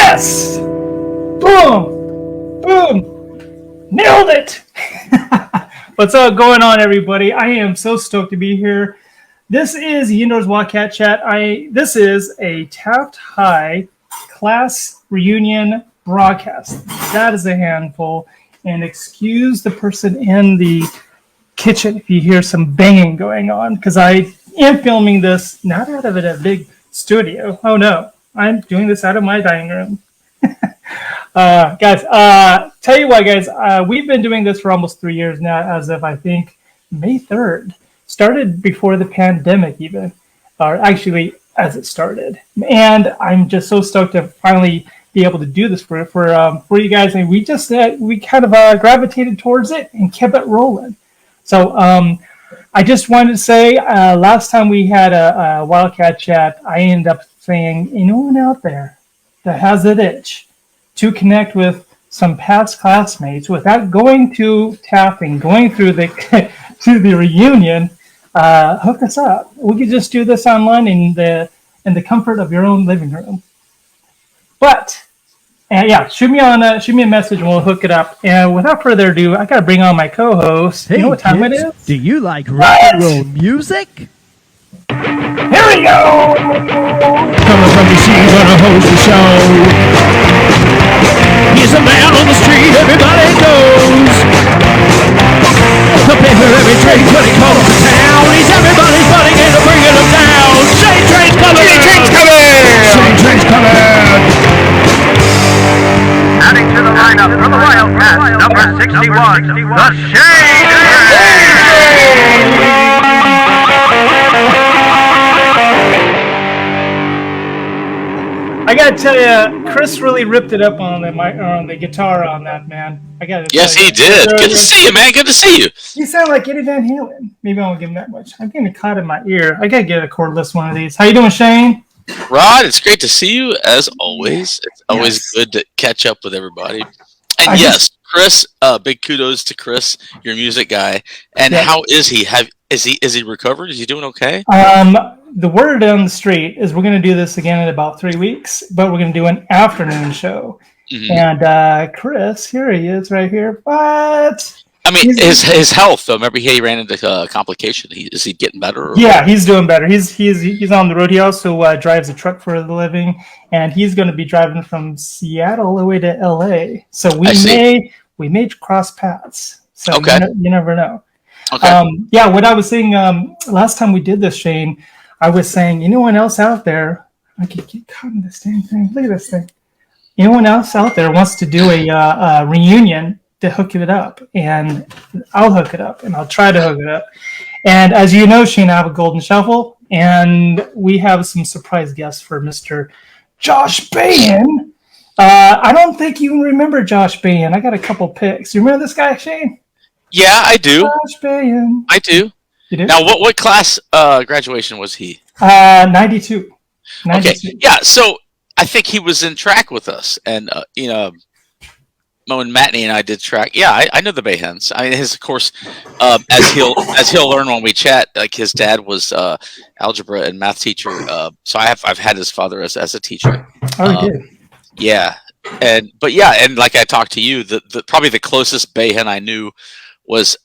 Yes! Boom! Boom! Nailed it! What's up going on, everybody? I am so stoked to be here. This is YeNDoR'S WiLDCaT CHaT. This is a Taft High class reunion broadcast. That is a handful. And excuse the person in the kitchen if you hear some banging going on, because I am filming this not out of a big studio. Oh no, I'm doing this out of my dining room. Guys, tell you what, guys, we've been doing this for almost 3 years now, as of, I think, May 3rd. Started before the pandemic even, or actually as it started. And I'm just so stoked to finally be able to do this for you guys. And we just, we kind of gravitated towards it and kept it rolling. So I just wanted to say, last time we had a WiLDCaT chat, I ended up saying, anyone out there that has an itch to connect with some past classmates without going to Taft and going through the to the reunion, hook us up. We could just do this online in the comfort of your own living room. But yeah, shoot me a message and we'll hook it up. And without further ado, I gotta bring on my co-host. Hey, you know what time kids, it is? do you like rock and roll music? Here we go! Coming from DC, gonna host the show. He's a man on the street, everybody knows. The paper every trade when he comes to town. He's everybody's buddy and they're bringing him down. Shane Train's coming! Shane Train's coming! Shane Train's coming! Adding to the lineup from the WiLDCat, number 61, the Shane Train! I gotta tell you, Chris really ripped it up on the guitar on that, man. I gotta. Yes, he did. Good to see you, man. Good to see you. You sound like Eddie Van Halen. Maybe I won't give him that much. I'm getting caught in my ear. I gotta get a cordless one of these. How you doing, Shane? Rod, it's great to see you as always. It's always good to catch up with everybody. And Chris, big kudos to Chris, your music guy. And how is he? Is he recovered? Is he doing okay? The word on the street is we're going to do this again in about 3 weeks, but we're going to do an afternoon show. Mm-hmm. And Chris, here he is right here. But I mean, his health, though. Remember he ran into a complication. Is he getting better? Or? Yeah, he's doing better. He's on the road. He also drives a truck for a living, and he's going to be driving from Seattle all the way to LA. So we may cross paths. So you never know. Okay. What I was saying last time we did this, Shane, I was saying, anyone else out there, I could get caught in this dang thing. Look at this thing. Anyone else out there wants to do a reunion to hook it up, and I'll hook it up, and I'll try to hook it up. And as you know, Shane, I have a golden shovel, and we have some surprise guests for Mr. Josh Bain. I don't think you remember Josh Bain. I got a couple pics. You remember this guy, Shane? Yeah, I do. Josh Bain. I do. You do? Now, what class graduation was he? 92. Okay. Yeah. So I think he was in track with us, and Mo and Matney and I did track. Yeah, I know the Bayhens. I mean, of course, as he'll learn when we chat. Like his dad was algebra and math teacher, so I've had his father as a teacher. Oh, you did. Yeah, and like I talked to you, the probably the closest Bayhen I knew was,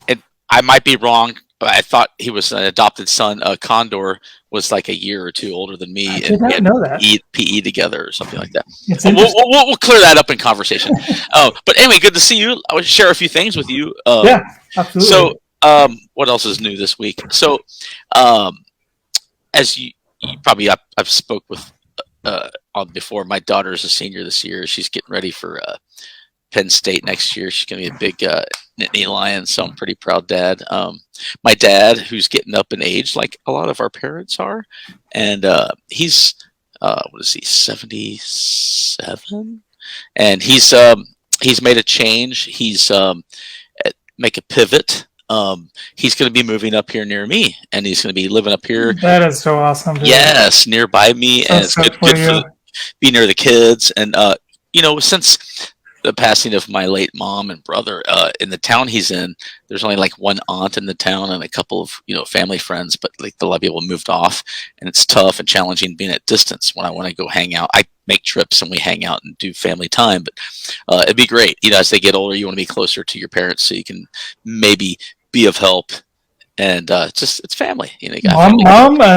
and I might be wrong, but I thought he was an adopted son. Condor was like a year or two older than me, and we had know that. PE together or something like that. We'll clear that up in conversation. But anyway, good to see you. I would share a few things with you. Yeah, absolutely. So, what else is new this week? So, as you probably I've spoke with on before. My daughter's a senior this year. She's getting ready for Penn State next year. She's going to be a big Nittany Lion, so I'm pretty proud dad. My dad, who's getting up in age like a lot of our parents are, and he's what is he, 77? And he's made a change. He's make a pivot. He's going to be moving up here near me, and he's going to be living up here. That is so awesome. Dude. Yes, nearby me, and it's good for be near the kids. And since the passing of my late mom and brother. In the town he's in, there's only like one aunt in the town and a couple of family friends, but like a lot of people moved off, and it's tough and challenging being at distance. When I want to go hang out, I make trips and we hang out and do family time. But it'd be great, as they get older, you want to be closer to your parents so you can maybe be of help. And it's family. You got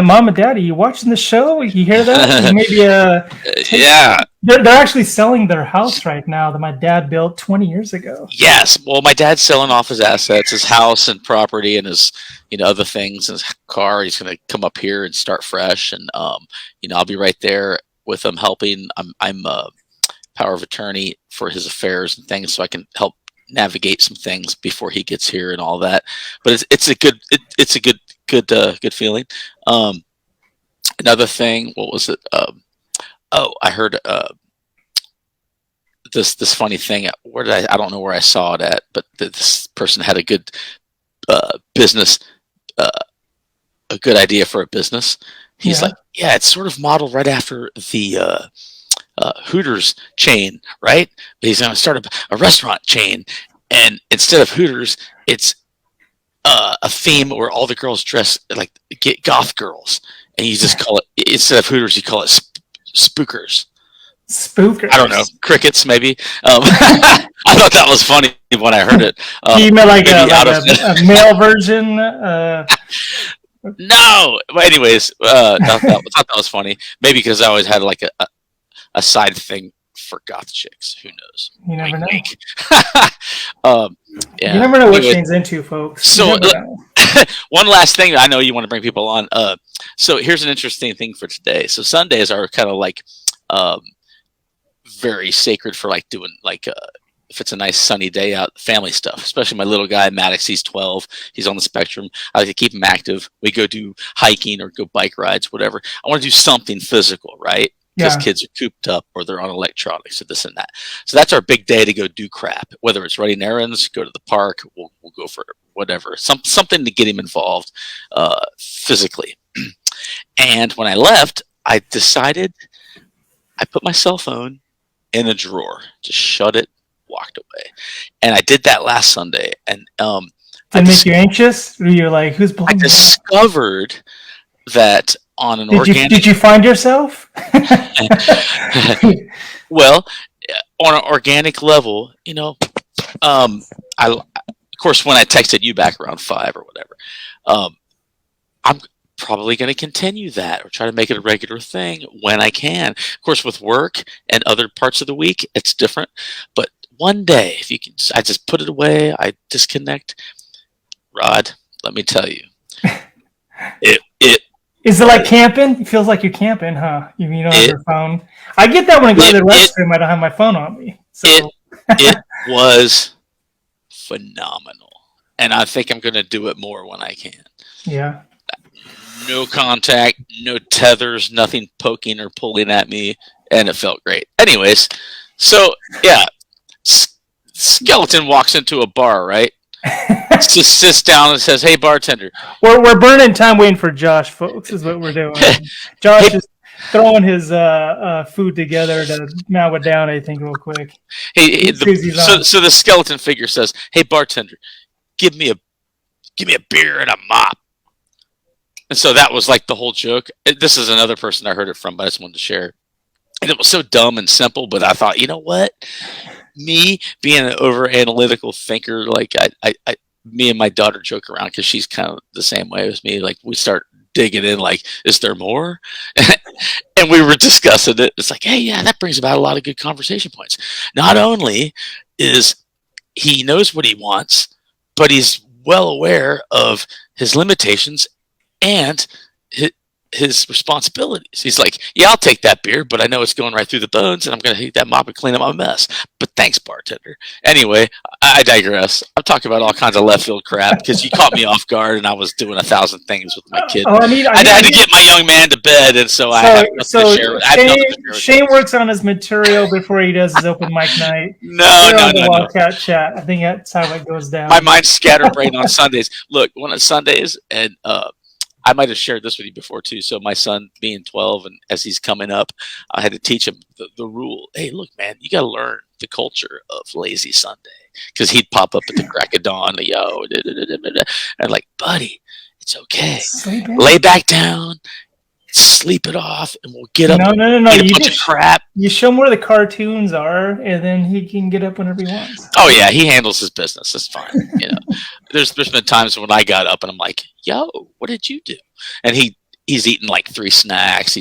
Mom and Daddy, you watching the show? You hear that? Maybe yeah. They're actually selling their house right now that my dad built 20 years ago. Yes. Well, my dad's selling off his assets, his house and property, and his other things, his car. He's going to come up here and start fresh, and I'll be right there with him helping. I'm a power of attorney for his affairs and things, so I can help navigate some things before he gets here and all that. But it's a good feeling. Another thing, what was it? I heard this funny thing. Where did I don't know where I saw it at, but this person had a good business, a good idea for a business. He's like, yeah, it's sort of modeled right after the Hooters chain, right? But he's going to start a restaurant chain, and instead of Hooters, it's a theme where all the girls dress like goth girls, and you just call it, instead of Hooters, you call it Spookers. Spookers. I don't know, crickets maybe. I thought that was funny when I heard it. You meant like a male version? No. But anyways, thought that was funny. Maybe because I always had like a side thing for goth chicks. Who knows? You never know. Yeah. You never know what Shane's into, folks. So one last thing, I know you want to bring people on. So here's an interesting thing for today. So Sundays are kind of like very sacred for like doing like if it's a nice sunny day out, family stuff. Especially my little guy Maddox, he's 12. He's on the spectrum. I like to keep him active. We go do hiking or go bike rides, whatever. I want to do something physical, right? Because kids are cooped up or they're on electronics or this and that. So that's our big day to go do crap. Whether it's running errands, go to the park, we'll go for whatever. Something to get him involved physically. And when I left, I decided I put my cell phone in a drawer, just shut it, walked away. And I did that last Sunday. And did it make you anxious? Were you like, who's blowing? I discovered that on an organic. Did you find yourself? Well, on an organic level, of course, when I texted you back around 5 or whatever, I'm probably going to continue that or try to make it a regular thing when I can. Of course, with work and other parts of the week, it's different. But one day, if you can, I just put it away. I disconnect. Rod, let me tell you, it. Is it like camping? It feels like you're camping, huh? You don't have your phone. I get that when I go to the restroom. I don't have my phone on me. So it was phenomenal, and I think I'm going to do it more when I can. Yeah. No contact, no tethers, nothing poking or pulling at me, and it felt great. Anyways, so yeah, skeleton walks into a bar, right? Just sits down and says, "Hey, bartender." We're burning time waiting for Josh, folks. Is what we're doing. Josh is throwing his food together to mow it down. I think real quick. So the skeleton figure says, "Hey, bartender, give me a beer and a mop." And so that was like the whole joke. This is another person I heard it from, but I just wanted to share. And it was so dumb and simple, but I thought, you know what? Me being an over analytical thinker, like me and my daughter joke around because she's kind of the same way as me. Like we start digging in, like, is there more? And we were discussing it. It's like, hey, yeah, that brings about a lot of good conversation points. Not only is he knows what he wants, but he's well aware of his limitations and his responsibilities. He's like, yeah, I'll take that beer, but I know it's going right through the bones, and I'm going to hit that mop and clean up my mess. But thanks, bartender. Anyway, I digress. I'm talking about all kinds of left field crap because you caught me off guard, and I was doing 1,000 things with my kid. I had to get my young man to bed, and so I have nothing to share. Shane works on his material before he does his open mic night. No. WiLDCaT CHaT. I think that's how it goes down. My mind's scatterbrained on Sundays. Look, when it's Sundays, and I might have shared this with you before too. So my son being 12 and as he's coming up, I had to teach him the rule. Hey, look, man, you got to learn the culture of lazy Sunday because he'd pop up at the crack of dawn, and like, buddy, it's okay. Lay back down, sleep it off, and we'll get up. No. Eat a bunch of crap. You show him where the cartoons are, and then he can get up whenever he wants. Oh yeah, he handles his business. It's fine. There's been times when I got up and I'm like, yo, what did you do? And he's eaten like 3 snacks.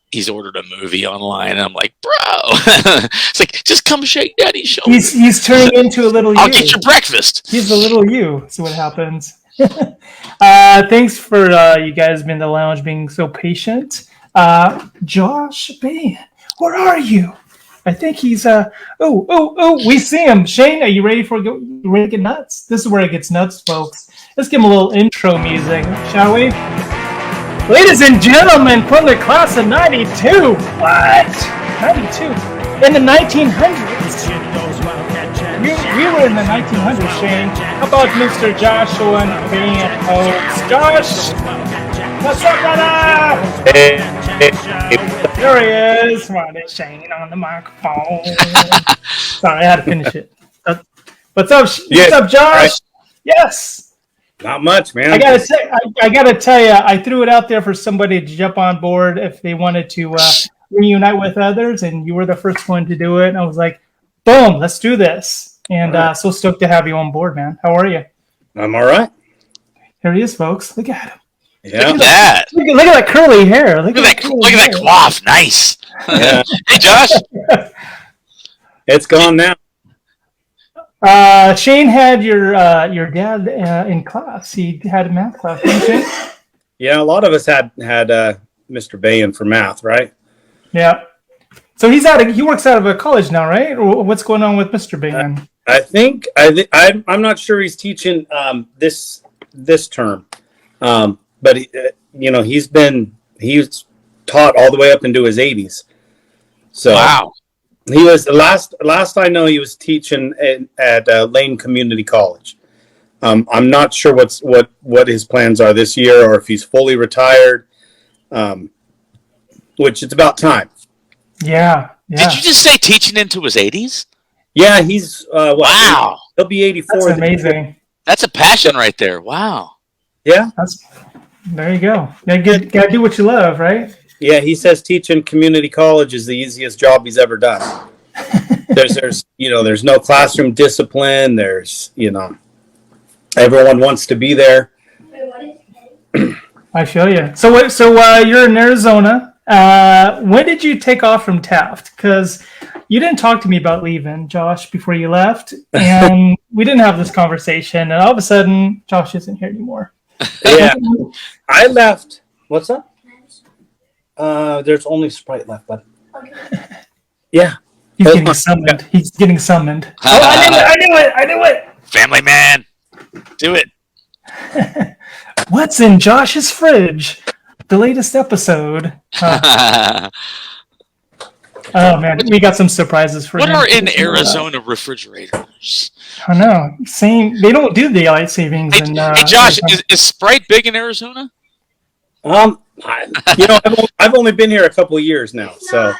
He's ordered a movie online, and I'm like, bro, it's like, just come shake daddy's shoulder. He's turning into a little you. I'll get your breakfast. He's a little you. See what happens. Thanks for you guys being in the lounge, being so patient. Josh Bain, where are you? I think he's we see him. Shane, are you ready to get nuts? This is where it gets nuts, folks. Let's give him a little intro music, shall we? Ladies and gentlemen, from the class of 92. What? 92? In the 1900s. We were in the 1900s, Shane. How about Mr. Joshua Bain, folks? Josh! What's up, brother? There he is. Ronnie Shane on the microphone. Sorry, I had to finish it. What's up? What's up, Josh? Right. Yes. Not much, man. I gotta tell you, I threw it out there for somebody to jump on board if they wanted to reunite with others, and you were the first one to do it. And I was like, boom, let's do this. And so stoked to have you on board, man. How are you? I'm all right. Here he is, folks. Look at him. Yeah. Look at that. Look at that curly hair. Look at that coif. Nice. Yeah. Hey, Josh. It's gone now. Shane had your dad in class. He had a math class, didn't Shane? Yeah, a lot of us had Mr. Bain for math, right? Yeah. So he works out of a college now, right? Or what's going on with Mr. Bain? I'm not sure he's teaching this term, but he's taught all the way up into his 80s. So wow. He was the last I know he was teaching at Lane Community College. I'm not sure what his plans are this year, or if he's fully retired, which it's about time. Yeah. Did you just say teaching into his 80s? Yeah, he's wow. He'll be 84. That's amazing. That's a passion right there. Wow. Yeah. There you go. Gotta do what you love, right? Yeah, he says teaching community college is the easiest job he's ever done. There's no classroom discipline. There's everyone wants to be there. I feel you. So you're in Arizona. When did you take off from Taft? Because you didn't talk to me about leaving, Josh, before you left, and we didn't have this conversation. And all of a sudden, Josh isn't here anymore. Yeah, I left. What's up? There's only Sprite left, bud. Okay. Yeah. He's getting summoned. Oh, I knew it. Family man. Do it. What's in Josh's fridge? The latest episode. Oh, man. We got some surprises for What him. are in Arizona refrigerators? I know. They don't do daylight savings. Hey, Josh, is Sprite big in Arizona? I've only been here a couple of years now, so.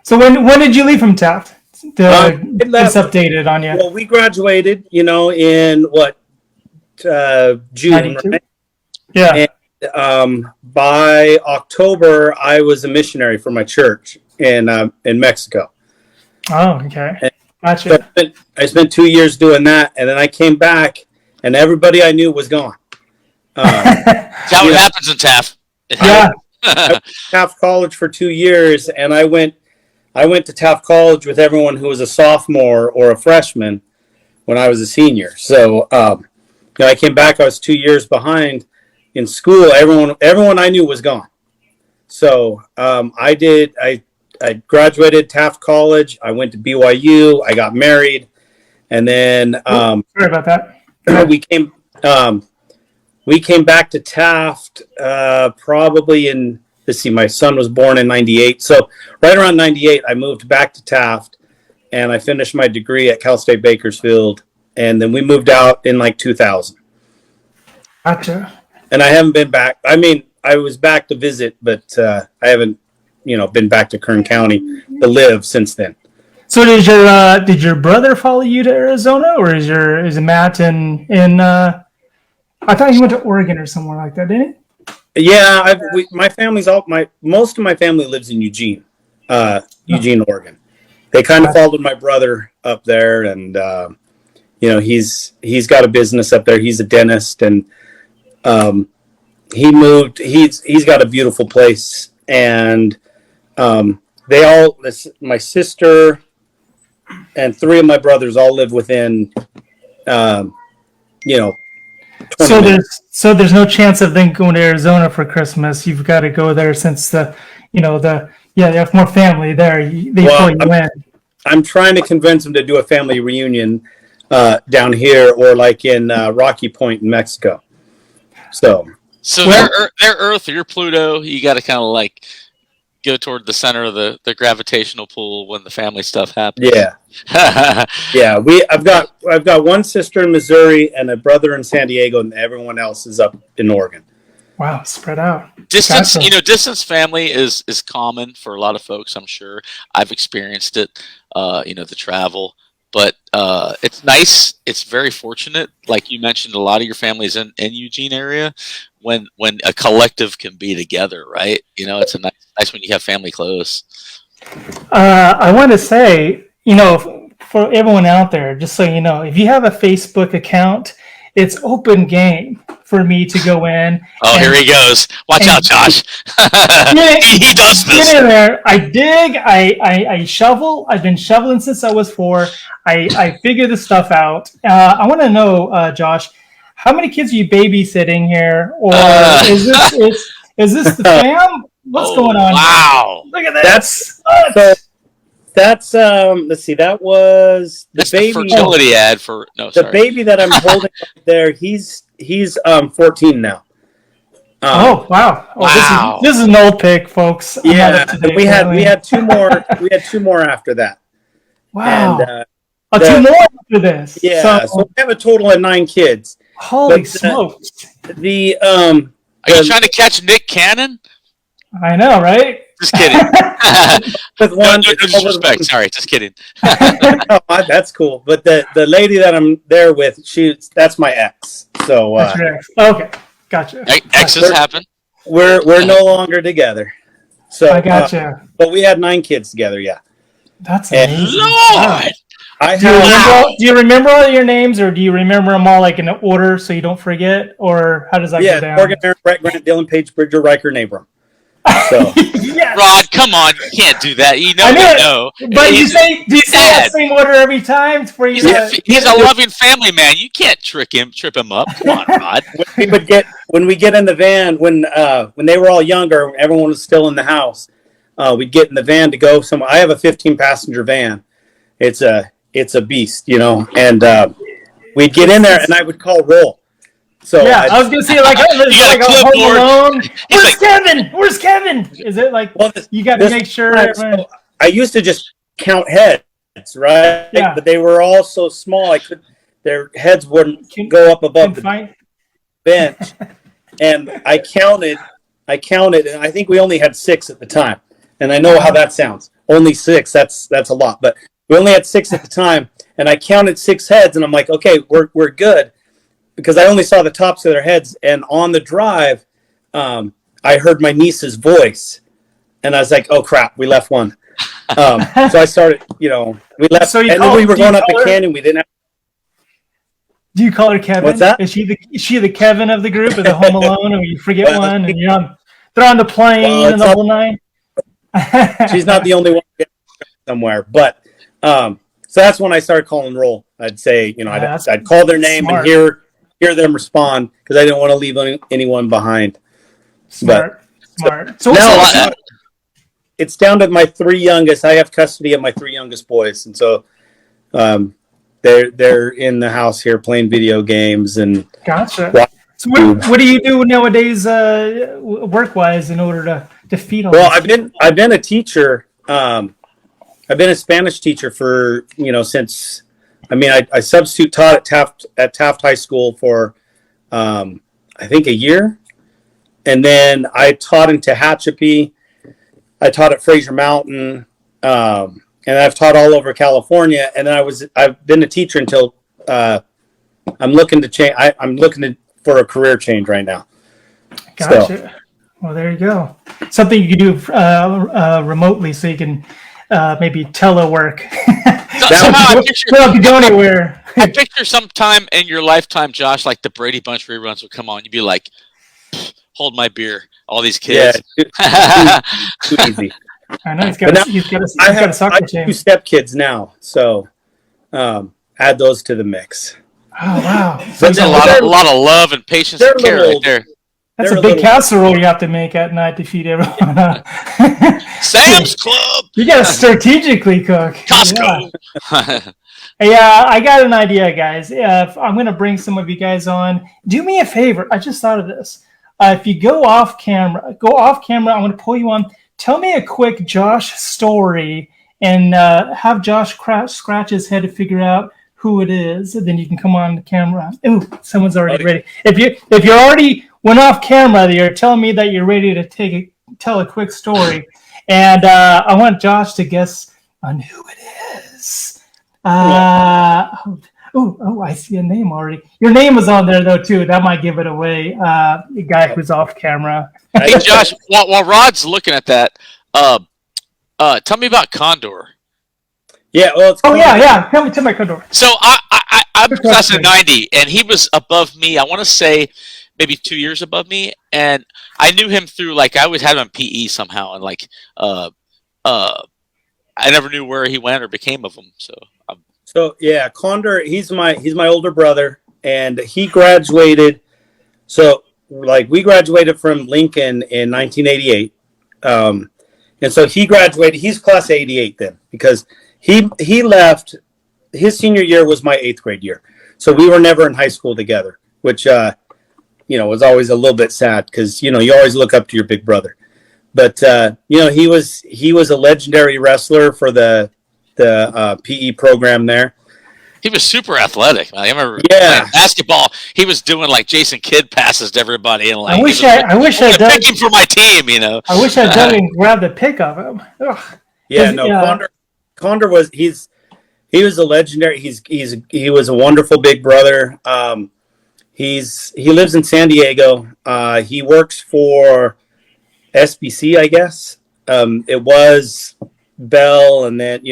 So when did you leave from Taft? It's updated on you. Well, we graduated, in June, right? Yeah. And by October, I was a missionary for my church in Mexico. Oh, okay. Gotcha. So I spent 2 years doing that, and then I came back, and everybody I knew was gone. Is that what happens in Taft? Yeah. I went to Taft College for 2 years, and I went to Taft College with everyone who was a sophomore or a freshman when I was a senior. So I came back. I was 2 years behind in school. Everyone I knew was gone. So I graduated Taft College. I went to BYU. I got married, and then sorry about that. We came back to Taft probably in, my son was born in 98. So right around 98, I moved back to Taft, and I finished my degree at Cal State Bakersfield. And then we moved out in 2000. Gotcha. And I haven't been back. I mean, I was back to visit, but I haven't, been back to Kern County to live since then. So did your brother follow you to Arizona, or is Matt in I thought he went to Oregon or somewhere like that, didn't he? Yeah, my family's most of my family lives in Eugene, Eugene, Oregon. They kind of followed my brother up there, and he's got a business up there. He's a dentist, and he moved. He's got a beautiful place, and my sister and three of my brothers all live within 20 minutes. So there's no chance of them going to Arizona for Christmas. You've got to go there since you have more family there. They pull you in. I'm trying to convince them to do a family reunion down here, or like in Rocky Point in Mexico. So their Earth, your Pluto, you got to kind of like go toward the center of the gravitational pull when the family stuff happens. Yeah. Yeah, I've got one sister in Missouri and a brother in San Diego, and everyone else is up in Oregon. Wow, spread out. Distance, distance family is common for a lot of folks. I'm sure I've experienced it. The travel, but it's nice. It's very fortunate, like you mentioned. A lot of your families in Eugene area, when a collective can be together, right? It's nice when you have family close. I want to say, for everyone out there, just so you know, if you have a Facebook account, it's open game for me to go in. Oh, here he goes. Watch out, Josh. He does this. Get in there. I dig. I shovel. I've been shoveling since I was 4. I figure this stuff out. I want to know, Josh, how many kids are you babysitting here? Or is this the fam? What's going on? Wow. Look at this. That's let's see, that was the baby. The fertility ad for the baby that I'm holding up there. He's 14 now. Oh wow! Wow. This is an old pic, folks. Yeah, we had 2 more. We had 2 more after that. Wow. And, 2 more after this. Yeah. So we have a total of 9 kids. Holy smokes! Are you trying to catch Nick Cannon? I know, right? Just kidding. With one, no disrespect. Sorry, just kidding. That's cool. But the lady that I'm there with, that's my ex. So that's your ex. Okay, gotcha. Exes happen. We're no longer together. So I gotcha. But we had 9 kids together. Yeah. That's amazing. Lord. Do you remember all your names, or do you remember them all like in order so you don't forget, or how does that go down? Morgan, Aaron, Brett, Grant, Dylan, Page, Bridger, Riker, and Abram. So. Yes. Rod, come on, you can't do that. You know. But do you say that same order every time for you? He's a loving family man. You can't trip him up. Come on, Rod. when we get in the van, when they were all younger, everyone was still in the house. We'd get in the van to go somewhere. I have a 15-passenger van. It's a beast, and we'd get in there and I would call roll. So yeah, I was gonna say like Home Alone. Where's Kevin? Where's Kevin? Is it like you got to make sure? I used to just count heads, right? Yeah. But they were all so small, their heads wouldn't go up above the bench. And I counted, and I think we only had 6 at the time. And I know how that sounds. Only 6. That's a lot, but we only had 6 at the time. And I counted 6 heads, and I'm like, okay, we're good. Because I only saw the tops of their heads, and on the drive, I heard my niece's voice, and I was like, "Oh crap, we left one." So I started, we left, and then we were going up the canyon. We didn't have. Do you call her Kevin? What's that? Is she the Kevin of the group, or the Home Alone, or you forget one, and they're on the plane and the whole 9? She's not the only one somewhere, but so that's when I started calling roll. I'd say, I'd call their name and hear them respond, because I didn't want to leave anyone behind. Smart. So now it's down to my 3 youngest. I have custody of my 3 youngest boys, and so they're in the house here playing video games and. Gotcha. So what do you do nowadays, work-wise, in order to feed all? Well, I've been a teacher. I've been a Spanish teacher for since. I substitute taught at Taft High School for, I think, a year. And then I taught in Tehachapi. I taught at Fraser Mountain. and I've taught all over California. And then I've been a teacher until I'm looking to change. I'm looking for a career change right now. Gotcha. So. Well, there you go. Something you can do remotely, so you can maybe telework. Somehow You don't have to go anywhere. I picture sometime in your lifetime, Josh, like the Brady Bunch reruns would come on. You'd be like, hold my beer. All these kids. Yeah, too easy. I know he's got a soccer team. 2 stepkids now, so add those to the mix. Oh wow! That's a lot of love and patience and care right there. That's a big casserole you have to make at night to feed everyone. Sam's Club. You got to strategically cook. Costco. Yeah. Hey, I got an idea, guys. I'm going to bring some of you guys on. Do me a favor. I just thought of this. If you go off camera, I'm going to pull you on. Tell me a quick Josh story and have Josh scratch his head to figure out who it is. And then you can come on the camera. Ooh, someone's already ready. If you already went off camera, you're telling me that you're ready to tell a quick story. And I want Josh to guess on who it is. I see a name already. Your name is on there, though, too. That might give it away. The guy who's off camera. Hey, Josh, while Rod's looking at that, tell me about Condor. Yeah, well, yeah. Tell me Condor. So I'm class of 90, and he was above me. I want to say maybe 2 years above me, and I knew him through, like, I always had him in PE somehow, and like I never knew where he went or became of him. So yeah, Condor, he's my older brother, and he graduated. So like we graduated from Lincoln in 1988, and so he graduated. He's class 88 then, because he left. His senior year was my 8th grade year, so we were never in high school together, which was always a little bit sad, because you always look up to your big brother. But he was a legendary wrestler for the PE program there. He was super athletic. I remember playing basketball. He was doing like Jason Kidd passes to everybody, and like I wish I'd done pick him for my team. I wish I'd done and grabbed a pick of him. Ugh. Yeah, no, Condor was he was a legendary. He was a wonderful big brother. He lives in San Diego. He works for SBC, I guess. It was Bell, and then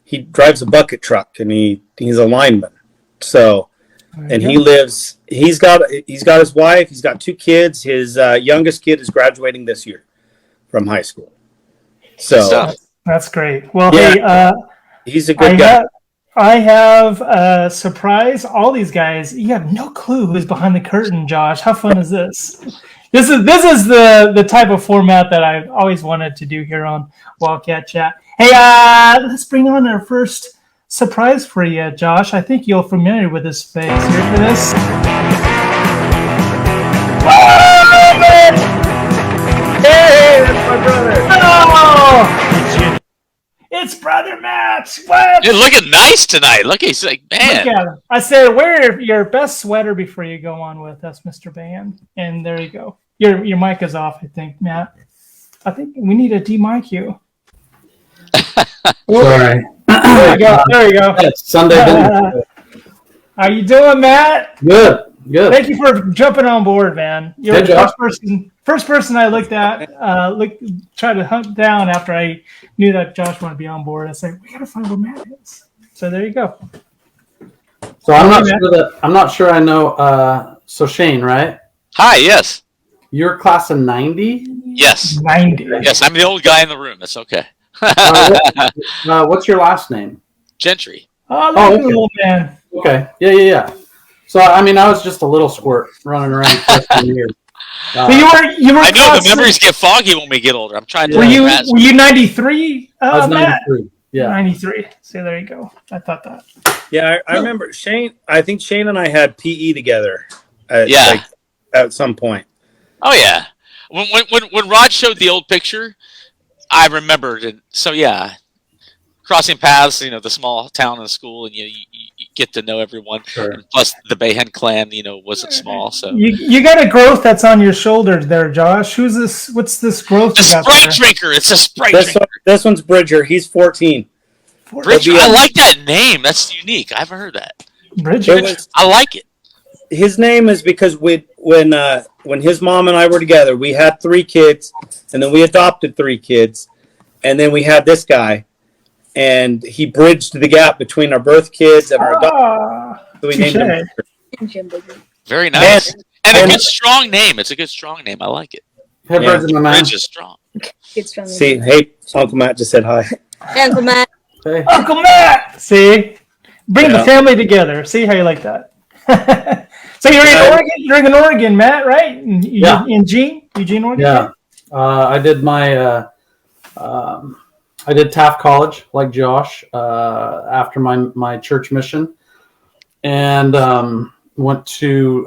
he drives a bucket truck, and he's a lineman. So, and he's got his wife. He's got 2 kids. His youngest kid is graduating this year from high school. So that's great. Well, yeah, he's a good guy. I have a surprise. All these guys, you have no clue who's behind the curtain, Josh. How fun is this? This is the type of format that I've always wanted to do here on WiLDCaT Chat. Hey, let's bring on our first surprise for you, Josh. I think you're familiar with this face. Here for this. Hey, that's my brother. Oh! It's Brother Matt. What? You're looking nice tonight. Look, he's like, man. Look at him. I said, wear your best sweater before you go on with us, Mr. Band. And there you go. Your mic is off, I think, Matt. I think we need to de-mic you. Sorry. There you go. It's Sunday dinner. How you doing, Matt? Good. Thank you for jumping on board, man. You're the first person I looked at, tried to hunt down after I knew that Josh wanted to be on board. I said, we gotta find where Matt is. So there you go. So I'm not sure I know. So Shane, right? Hi. Yes. You're class of 90? Yes. 90. Yes. I'm the old guy in the room. That's okay. What's your last name? Gentry. Oh, okay. Old man. Okay. Yeah. So I was just a little squirt running around for years. So you were. I know the memories get foggy when we get older. I'm trying to. Were you 93? I was 93. Yeah. 93. So there you go. I thought that. Yeah, I remember Shane. I think Shane and I had PE together. At some point. Oh yeah. When Rod showed the old picture, I remembered it. So yeah. crossing paths, the small town and school, and you get to know everyone. Sure. And plus, the Bayhen clan, wasn't small. So you got a growth that's on your shoulders there, Josh. Who's this? What's this growth? a you got Sprite there? drinker. It's a Sprite This drinker. this one's Bridger. He's 14. Bridger, I like that name. That's unique. I haven't heard that. Bridget. I like it. His name is because when his mom and I were together, we had 3 kids, and then we adopted 3 kids, and then we had this guy, and he bridged the gap between our birth kids and our adopted. So we named him. Very nice. And a good strong name. It's a good strong name. I like it. Hey, Bridget, my man. Bridge is strong. See, hey, Uncle Matt just said hi. Uncle Matt. Hey. Uncle Matt. See, bring the Yeah. family together. See how you like that. So you're in Oregon. You're in Oregon, Matt, right? In Eugene, Oregon. Yeah. I did my I did Taft College like Josh after my church mission, and went to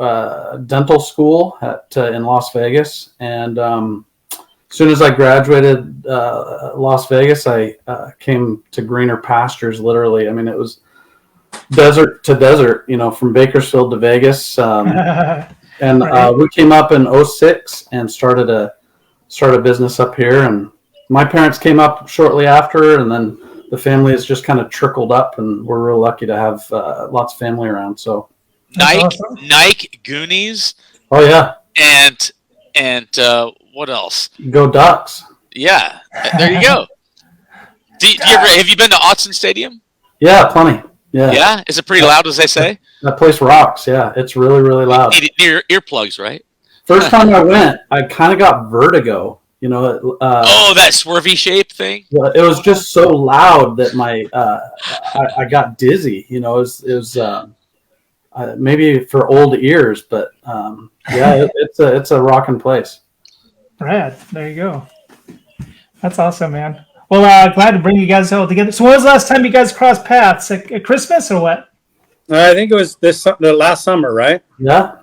dental school in Las Vegas. And as soon as I graduated Las Vegas, I came to greener pastures. Literally, I mean, it was desert to desert. From Bakersfield to Vegas. And we came up in 06 and started a business up here. And my parents came up shortly after, and then the family has just kind of trickled up, and we're real lucky to have lots of family around. So Nike, Goonies, oh yeah, and what else? go Ducks. Yeah, there you go. Have you been to Autzen Stadium? Yeah, plenty. Yeah. Yeah, is it pretty loud, as they say? That place rocks. Yeah, it's really, really loud. You need earplugs, right? First time I went, I kind of got vertigo. That swervy shape thing. It was just so loud that I got dizzy. It was maybe for old ears, but yeah, it's a rocking place. Brad, there you go. That's awesome, man. Well, glad to bring you guys all together. So, when was the last time you guys crossed paths? At Christmas or what? I think it was the last summer, right? Yeah.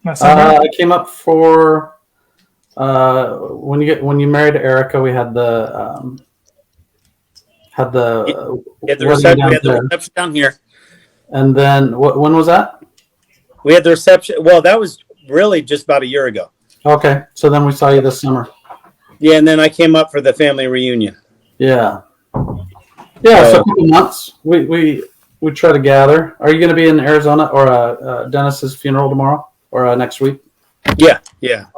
I came up for when you married Erica. We had the reception down here. And then when was that? We had the reception. Well, that was really just about a year ago. Okay, so then we saw you this summer. Yeah, and then I came up for the family reunion. Yeah. Yeah, so a couple months. We try to gather. Are you going to be in Arizona or Dennis's funeral tomorrow or next week? Yeah.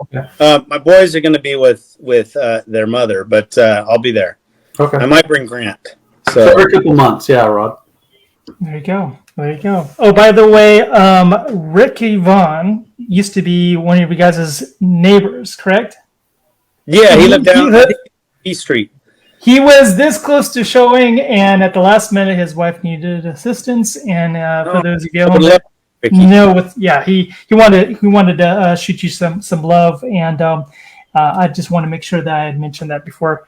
Okay. My boys are going to be with their mother, but I'll be there. Okay. I might bring Grant. So every couple months, yeah, Rod. There you go. Oh, by the way, Ricky Vaughn used to be one of you guys' neighbors, correct? Yeah, he lived down East Street. He was this close to showing, and at the last minute, his wife needed assistance. And for those of you at home that know, he wanted to shoot you some love, and I just want to make sure that I had mentioned that before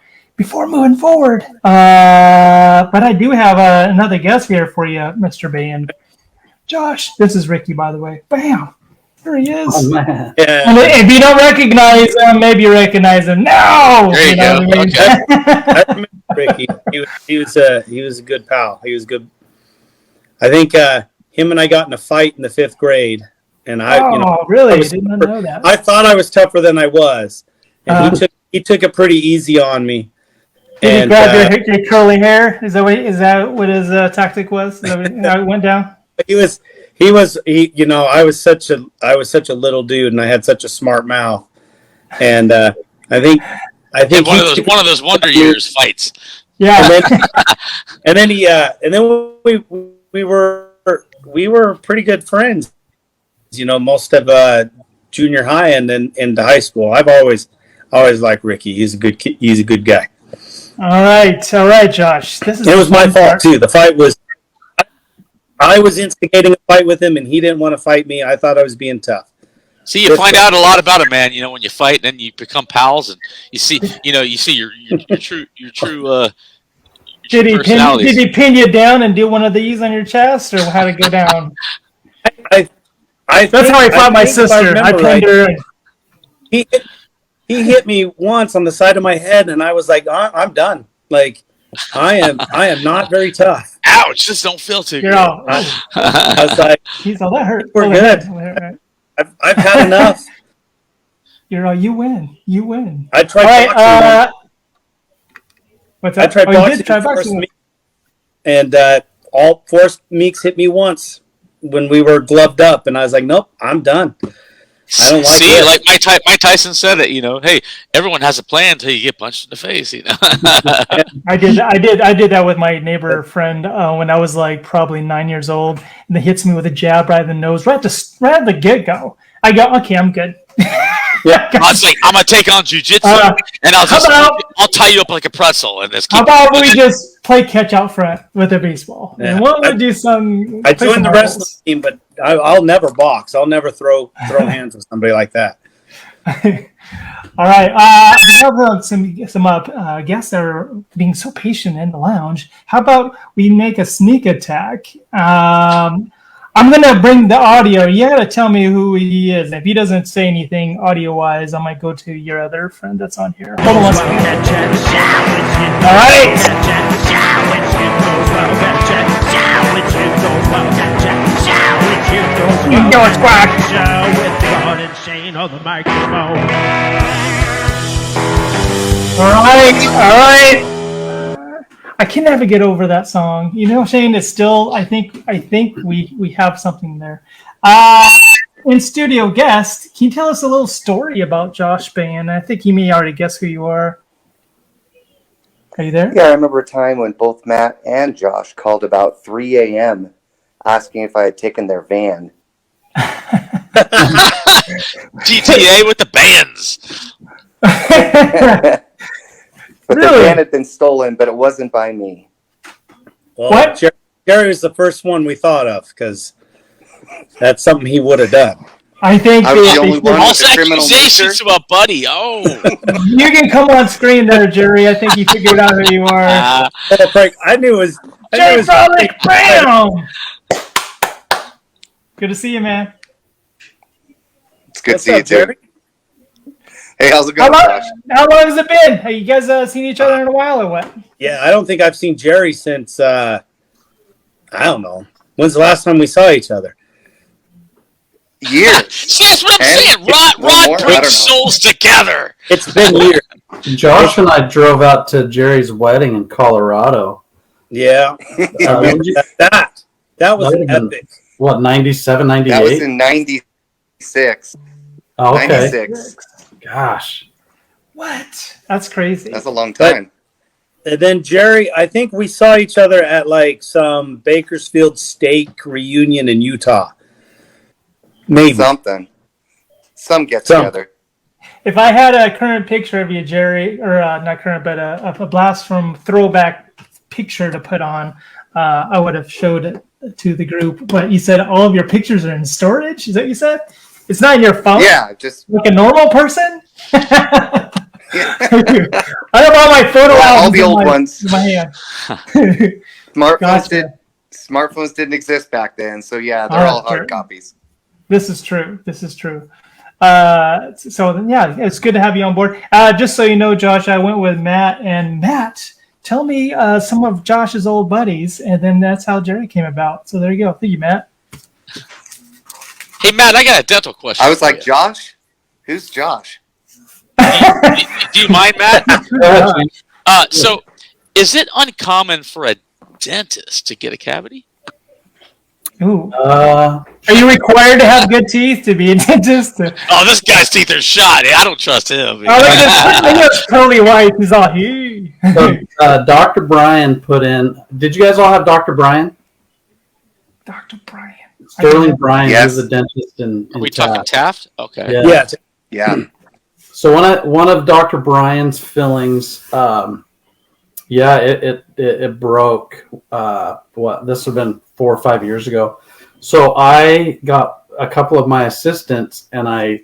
moving forward. But I do have another guest here for you, Mr. Bayhen. Josh, this is Ricky, by the way. Bam. There he is. Oh, man. Yeah. And if you don't recognize him, maybe you recognize him now. There you go. What I mean? Okay. I remember Ricky. He was a good pal. He was good. I think him and I got in a fight in the 5th grade, and really? I I did not know that. I thought I was tougher than I was, and he took it pretty easy on me. Did he grab your curly hair? Is that what his tactic was? Is that how it went down? He was I was such a little dude, and I had such a smart mouth, and I think one of those Wonder Years fights. Yeah. And then we were pretty good friends, most of junior high and then into high school. I've always liked Ricky. He's a good guy. All right, Josh. It was my fault too. The fight was. I was instigating a fight with him, and he didn't want to fight me. I thought I was being tough. See, you find out a lot about a man, when you fight, and then you become pals, and you see your true Did personalities. he pin you down and do one of these on your chest, or how did it go down? That's how I fought my sister. I pinned her. He hit me once on the side of my head, and I was like, I'm done. Like, I am not very tough. Ouch! Just don't feel too You're good. all. I was like, He's all that hurt. We're Oh, that good. hurt. Right. I've had enough. You're all. You win. You win. I tried All right. boxing. What's I that? tried Oh, you boxing. did try Forrest boxing. Meeks, and all Forrest Meeks hit me once when we were gloved up, and I was like, nope, I'm done. I don't like See, this. like Mike Tyson said it. You know, hey, everyone has a plan until you get punched in the face. You know. I did that with my neighbor friend when I was like probably 9 years old, and he hits me with a jab right in the nose, right at the get go. I go, okay, I'm good. Yeah. I was like, I'm gonna take on jujitsu, and I'll tie you up like a pretzel, and this. How about we just play catch out front with a baseball, Yeah. and we'll do some. I play joined some the marbles. wrestling team, but I'll never box. I'll never throw hands with somebody like that. All right. We have some guests that are being so patient in the lounge. How about we make a sneak attack? I'm going to bring the audio. You got to tell me who he is. If he doesn't say anything audio-wise, I might go to your other friend that's on here. Hold on one second. All right. You know it's quack. All right. I can never get over that song. You know, Shane, it's still. I think we have something there. In studio guest, can you tell us a little story about Josh Bain? I think he may already guess who you are. Are you there? Yeah, I remember a time when both Matt and Josh called about 3 a.m. asking if I had taken their van. GTA with the bands. But Really? the van had been stolen, but it wasn't by me. Well, What? Jerry was the first one we thought of because that's something he would have done. I think I was the only one. False with a criminal accusations nature. to a buddy. Oh. you can come on screen there, Jerry. I think you figured out who you are. Oh, Frank, I knew it was. Jay Frolic Brown. Good to see you, man. It's good to What's see you up, Jerry? too. Hey, how's it How going, long, Josh? how long has it been? Have you guys seen each other in a while or what? Yeah, I don't think I've seen Jerry since I don't know. When's the last time we saw each other? Years. See, that's what I'm saying. more, I Rod don't know. brings souls together. It's been years. Josh and I drove out to Jerry's wedding in Colorado. Yeah, that was an epic. What, 97, 98? That was in 96. Oh, okay. 96. Gosh. What? That's crazy. That's a long time. And then Jerry, I think we saw each other at like some Bakersfield Steak reunion in Utah. Maybe. Something. Some get together. If I had a current picture of you, Jerry, or not current, but a blast from throwback picture to put on, I would have showed it to the group. But you said all of your pictures are in storage? Is that what you said? It's not in your phone? Yeah, just Like a normal person? I have all my photo albums all the old ones. in my hand. Smartphones didn't exist back then, so yeah, they're Oh, all hard sure. copies. This is true. So then, yeah, it's good to have you on board. Just so you know, Josh, I went with Matt, and Matt, tell me some of Josh's old buddies, and then that's how Jerry came about. So there you go. Thank you, Matt. Hey, Matt, I got a dental question. I was for like, you. Josh? Who's Josh? Do you mind, Matt? So, is it uncommon for a dentist to get a cavity? Ooh. Uh, Are you required to have good teeth to be a dentist? Oh, this guy's teeth are shot. I don't trust him. Oh, look at this totally white. He's all he. so, Dr. Brian put in. Did you guys all have Dr. Brian? Dr. Brian. Sterling Brian, Yes. who's a dentist in Are we Taft. talking Taft? Okay. Yeah. Yeah. Yeah. So one of Dr. Brian's fillings, it broke. This would have been 4 or 5 years ago. So I got a couple of my assistants and I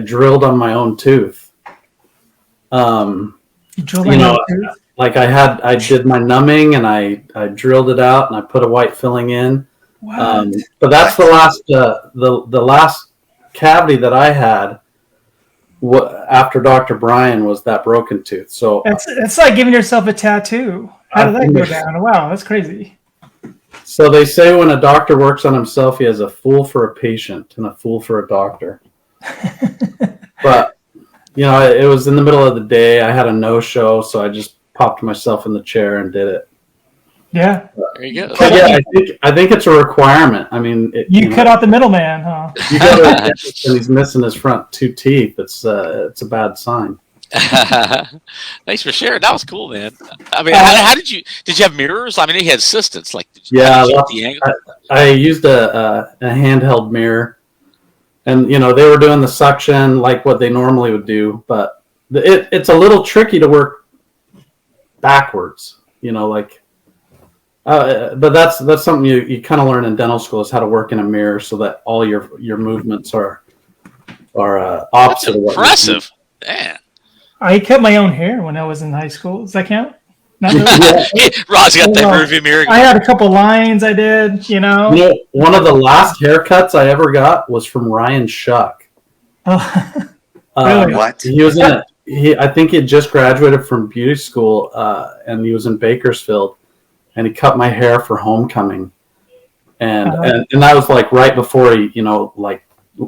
drilled on my own tooth. You drilled You on know, your tooth? like I did my numbing and I drilled it out and I put a white filling in. What? But that's the last cavity that I had after Dr. Brian was that broken tooth. So It's like giving yourself a tattoo. How did that go down? Wow, that's crazy. So they say when a doctor works on himself, he has a fool for a patient and a fool for a doctor. But, it was in the middle of the day. I had a no-show, so I just popped myself in the chair and did it. Yeah. There you go. But yeah, I think it's a requirement. I mean, you cut out the middleman, huh? You got and he's missing his front 2 teeth. It's a bad sign. Thanks for sharing. That was cool, man. I mean, how did you have mirrors? I mean, he had assistants. Like, yeah, the angle? I used a handheld mirror, and they were doing the suction like what they normally would do, but it's a little tricky to work backwards. But that's something you kind of learn in dental school, is how to work in a mirror so that all your movements are opposite of what you're impressive. Man. I cut my own hair when I was in high school. Does that count? Not really. Ross got that rearview mirror. I had a couple lines I did, One of the last haircuts I ever got was from Ryan Shuck. Really? What? He was I think he had just graduated from beauty school, and he was in Bakersfield, and he cut my hair for homecoming. And that was like right before he,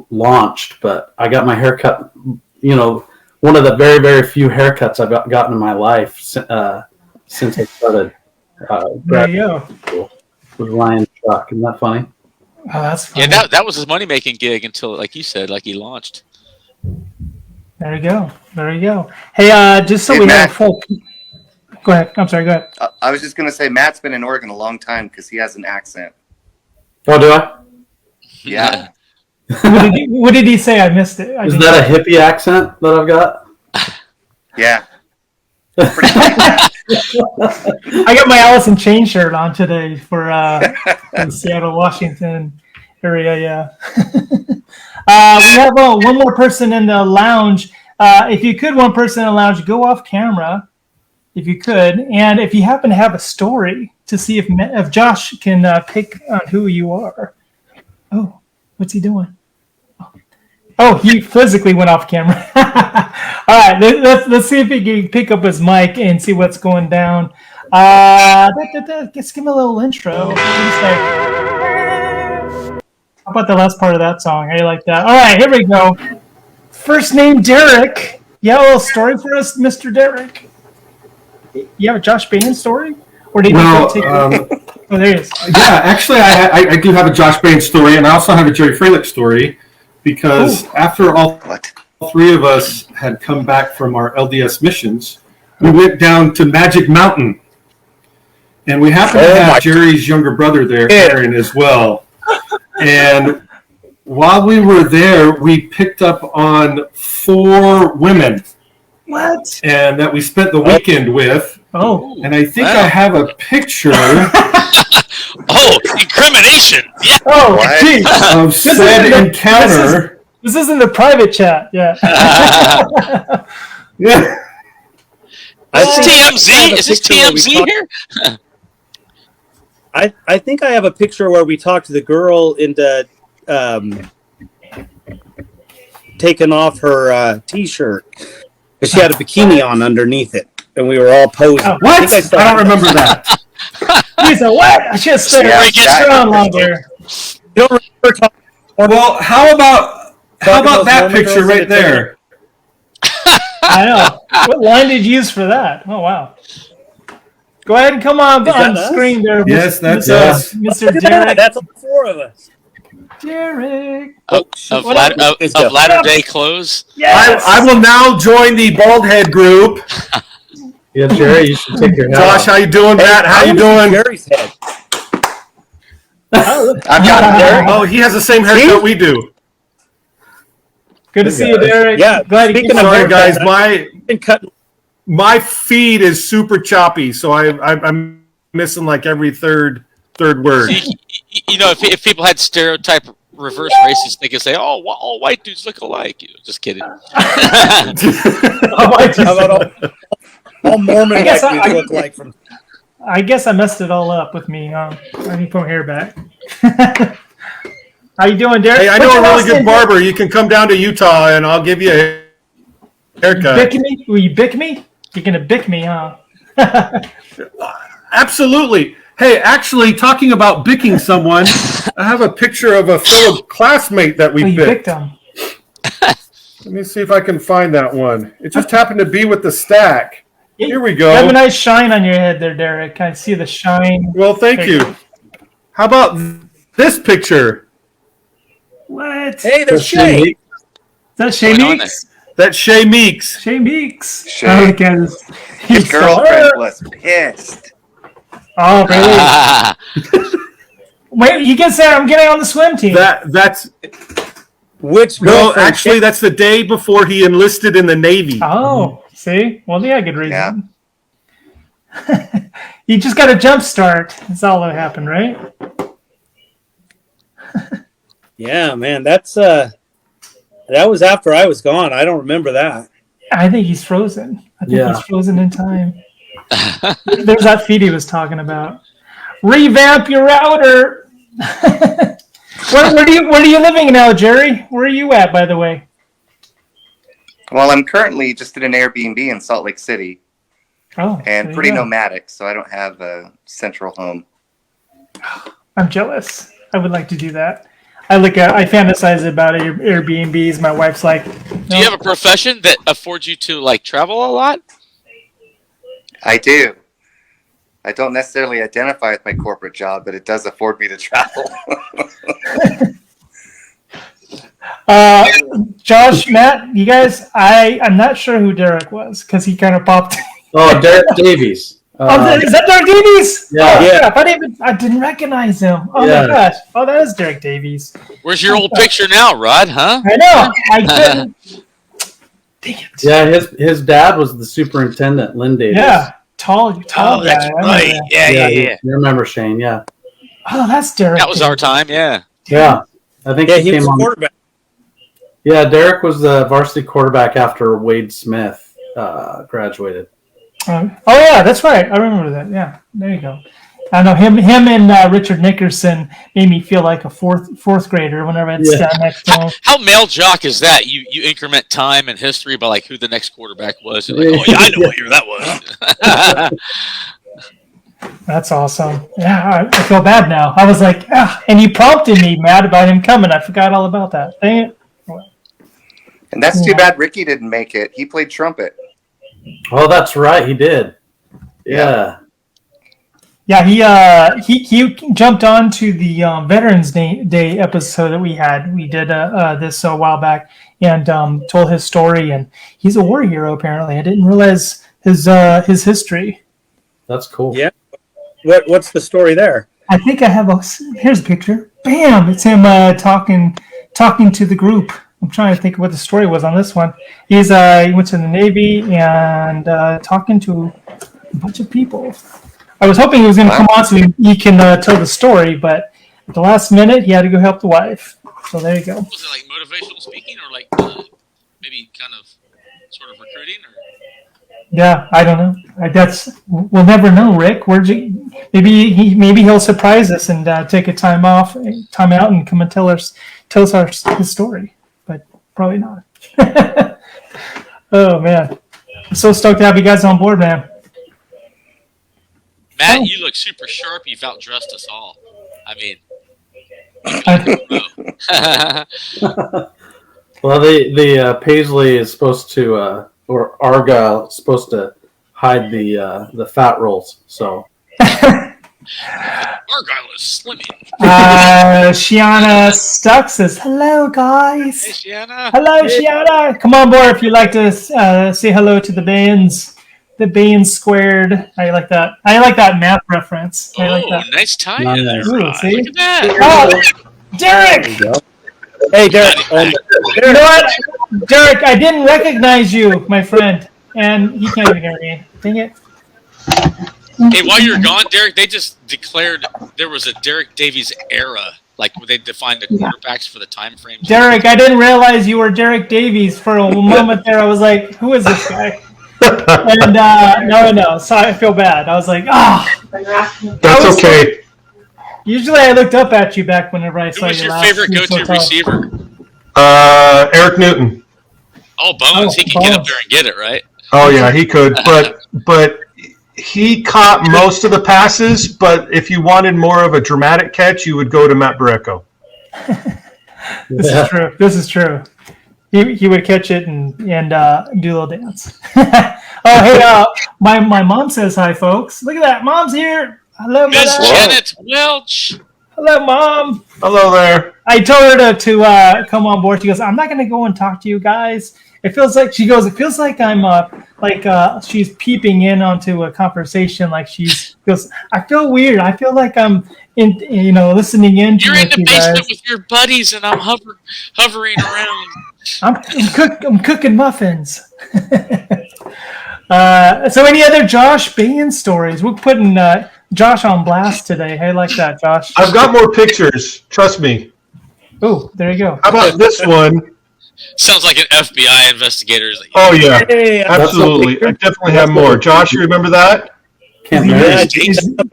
launched, but I got my hair cut, one of the very, very few haircuts I've gotten in my life since I started there you go. school with Ryan Shuck. Isn't that funny? Oh, that's funny. Yeah, that was his money-making gig until, like you said, like he launched. There you go. Hey, just so Hey, we Matt. have a full... Go ahead. I'm sorry, go ahead. I was just going to say, Matt's been in Oregon a long time because he has an accent. Oh, do I? Yeah. What did he say? I missed it. Is that a hippie accent that I've got? Yeah. I got my Alice in Chains shirt on today for the Seattle, Washington area. Yeah. We have one more person in the lounge. If you could, one person in the lounge, go off camera, if you could, and if you happen to have a story to see if Josh can pick on who you are. Oh, what's he doing? Oh, he physically went off camera. All right, let's see if he can pick up his mic and see what's going down. Let's give him a little intro. What do you say? How about the last part of that song? How you like that? All right, here we go. First name Derek. You have a little story for us, Mr. Derek? You have a Josh Bain story? Or did you take oh, there he is. Yeah, actually, I do have a Josh Bain story, and I also have a Jerry Freilich story, because after all three of us had come back from our LDS missions, we went down to Magic Mountain, and we happened to have Jerry's younger brother there, Aaron, as well. And while we were there, we picked up on 4 women. What? And that we spent the weekend with. Oh. And I think I have a picture. Oh, incrimination! Yeah. Oh, geez. Of said encounter. This isn't the private chat. Yeah. Yeah. Is this TMZ? Is this TMZ here? I think I have a picture where we talked to the girl into taking off her T-shirt. She had a bikini on underneath it, and we were all posing. Oh, What? I don't remember that. He's a what? I should have stayed around longer. You don't remember talking? Well, how about that picture right there? I know. What line did you use for that? Oh, wow. Go ahead and come on screen there. Yes, that's us. Mr. Derek. That's all 4 of us. Derek. Of Latter-day Clothes? Yes. I will now join the bald head group. Yeah, Jerry, you should take your hat Josh, off. how you doing, Matt? How you doing? Jerry's head. I've got Derek. Oh, he has the same haircut we do. Good to see you, Derek. Yeah, Glad you speaking came of Sorry, over. guys, Been cutting. my feed is super choppy, so I'm missing like every third word. You know, if people had stereotype reverse racists, they could say, "Oh, all white dudes look alike." Just kidding. How about all Mormon I guess white dudes look like from? I guess I messed it all up with me. I need to put my hair back. How you doing, Derek? Hey, I What's know your a really last good name? barber. You can come down to Utah, and I'll give you haircut. Bick me? Will you bick me? You're gonna bick me, huh? Absolutely. Hey, actually, talking about bicking someone, I have a picture of a fellow classmate that we You bicked. bicked him. Let me see if I can find that one. It just happened to be with the stack. Here we You have a go. nice shine on your head there, Derek. I see the shine. Well, thank you. How about this picture? What? Hey, there's Shay. Is that Shay Going on Meeks? That's Shay Meeks. Shay Meeks. Shay. Oh, guys. His girlfriend was pissed. Oh, really? Wait, you can say I'm getting on the swim team. That's Which no, girlfriend? actually, that's the day before he enlisted in the Navy. Oh, see? Well, yeah, good reason. Yeah. You just got a jump start. That's all that happened, right? Yeah, man, that's that was after I was gone. I don't remember that. I think he's frozen. I think Yeah. he's frozen in time. There's that feed he was talking about. Revamp your router. Where are you living now, Jerry? Where are you at, by the way? Well, I'm currently just in an Airbnb in Salt Lake City Oh, and there pretty you go. nomadic, so I don't have a central home. I'm jealous. I would like to do that. I fantasize about Airbnbs. My wife's like, Do you have a profession that affords you to like travel a lot? I do. I don't necessarily identify with my corporate job, but it does afford me to travel. Josh, Matt, you guys, I'm not sure who Derek was because he kind of popped. Oh, Derek Davies. Is that Derek Davies? Yeah. Oh, crap. I didn't recognize him. Oh Yeah. my gosh. Oh, that is Derek Davies. Where's your old picture now, Rod? Huh? I know. I couldn't. Dang it. Yeah, his dad was the superintendent, Lynn Davis. Yeah. Tall Oh, guy. that's I remember right. that. Yeah. You remember Shane? Yeah, Oh, that's Derek. That was our Davies. time. Yeah. yeah. I think Yeah, he he was came a on. quarterback. Yeah, Derek was the varsity quarterback after Wade Smith graduated. Oh yeah, that's right. I remember that. Yeah, there you go. I know him and Richard Nickerson made me feel like a fourth grader whenever I'd stand next to him. How male jock is that? You increment time and history by like who the next quarterback was. You're like, oh yeah, I know what year that was. That's awesome. Yeah, I feel bad now. I was like, and you prompted me, Matt, about him coming. I forgot all about that. Dang it. And that's too bad Ricky didn't make it. He played trumpet. Oh, that's right, he did. Yeah. Yeah, he jumped on to the Veterans Day episode that we had. We did this a while back and told his story. And he's a war hero, apparently. I didn't realize his history. That's cool. Yeah. What's the story there? I think I have here's a picture. Bam! It's him talking to the group. I'm trying to think of what the story was on this one. He went to the Navy and talking to a bunch of people. I was hoping he was going to come on so he can tell the story, but at the last minute, he had to go help the wife. So there you go. Was it like motivational speaking or like maybe kind of sort of recruiting? Or? Yeah, I don't know. We'll never know, Rick. Maybe he'll surprise us and take a time out, and come and tell us his story. But probably not. Oh man, I'm so stoked to have you guys on board, man. Matt, you look super sharp. You've outdressed us all. I mean, Well, the Paisley is supposed to, or Argyle is supposed to hide the fat rolls. So Argyle is slimming. Shiana Stuck says, hello, guys. Hey, Shiana. Hello, Shiana. Come on board if you'd like to say hello to the Banes. The Banes squared. I like that. I like that math reference. I like that. Nice tie-in Nice. there, Ooh, Rod. see? Look at that. Oh, Derek! Hey, Derek. You know what? Derek, I didn't recognize you, my friend. And he can't even hear me. Dang it. Hey, while you're gone, Derek, they just declared there was a Derek Davies era, like they defined the quarterbacks for the time frame. Derek, I didn't realize you were Derek Davies. For a moment there, I was like, who is this guy? And no. So I feel bad. I was like, That's okay. Usually I looked up at you back whenever I Who saw was you your last. favorite You were so go-to tall. receiver? Eric Newton. Oh, Bones, he can get up there and get it, right? Oh yeah, he could, but he caught most of the passes. But if you wanted more of a dramatic catch, you would go to Matt Barreco. This is true. This is true. He would catch it and do a little dance. Oh, hey, my mom says hi, folks. Look at that. Mom's here. Hello, Miss Mother. Janet Welch. Hello, Mom. Hello there. I told her to come on board. She goes, I'm not going to go and talk to you guys. It feels like, she goes, it feels like I'm she's peeping in onto a conversation. Like goes, I feel weird. I feel like I'm listening in. You're in the basement with your buddies, and I'm hovering around. I'm cooking muffins. So any other Josh Bain stories? We're putting Josh on blast today. Hey, like that, Josh. I've got more pictures. Trust me. Oh, there you go. How about this one? Sounds like an FBI investigator. Like, Oh yeah, Hey, absolutely. I definitely have more. Josh, you remember that? Can't Yeah, remember.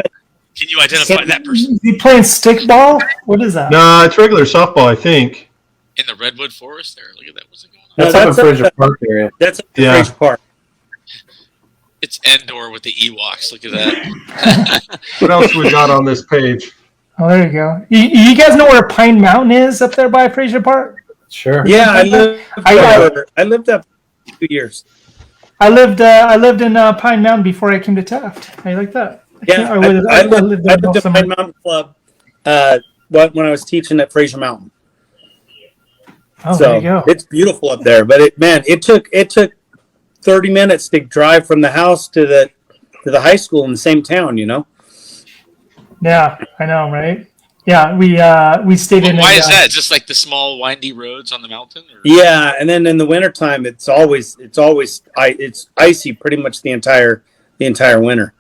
can you identify that person? Is he playing stickball? What is that? No, it's regular softball, I think. In the Redwood Forest there? Look at that. What's it going on? That's No, up in that's Fraser a- Park area. That's Yeah. Fraser Park. It's Endor with the Ewoks. Look at that. What else we got on this page? Oh, there you go. You guys know where Pine Mountain is up there by Fraser Park? Sure. Yeah, I lived up 2 years. I lived in Pine Mountain before I came to Taft. How you like that? Yeah, I lived at Pine Mountain Club when I was teaching at Fraser Mountain. Oh, So there you go. it's beautiful up there, but it took 30 minutes to drive from the house to the high school in the same town. Yeah, I know, right? Yeah, we stayed in. Why is that? Just like the small windy roads on the mountain? Or? Yeah, and then in the wintertime, it's icy pretty much the entire winter.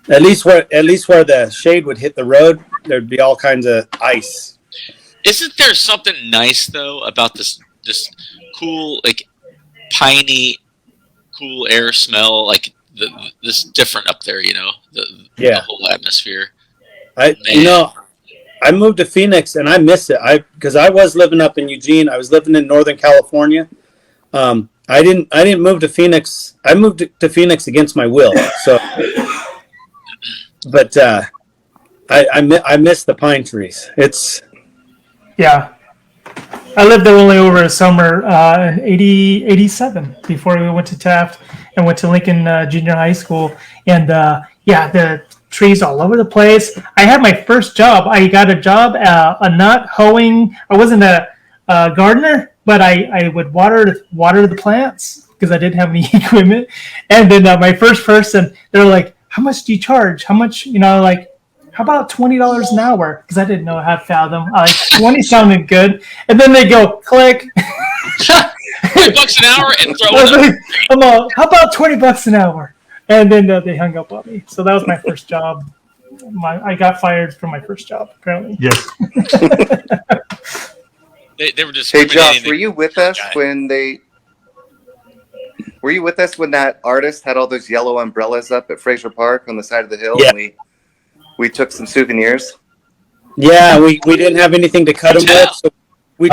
At least where the shade would hit the road, there'd be all kinds of ice. Isn't there something nice though about this cool, like piney, cool air smell? Like this different up there, the whole atmosphere. I moved to Phoenix and I miss it. Because I was living up in Eugene. I was living in Northern California. I didn't move to Phoenix. I moved to Phoenix against my will. So, but I miss the pine trees. Yeah. I lived there only over a summer in 87 before we went to Taft and went to Lincoln Junior High School. And the trees all over the place. I had my first job. I got a job not hoeing. I wasn't a gardener, but I would water the plants because I didn't have any equipment. And then my first person, they were like, how much do you charge? How much, how about $20 an hour? Because I didn't know how to fathom. 20 sounded good. And then they go, click. $5 an hour and throw it up. How about $20 an hour? And then they hung up on me. So that was my first job. I got fired from my first job, apparently. Yes. They were just. Hey Josh, were you with us when that artist had all those yellow umbrellas up at Fraser Park on the side of the hill? Yeah. And we took some souvenirs. Yeah, we didn't have anything to cut them with, so we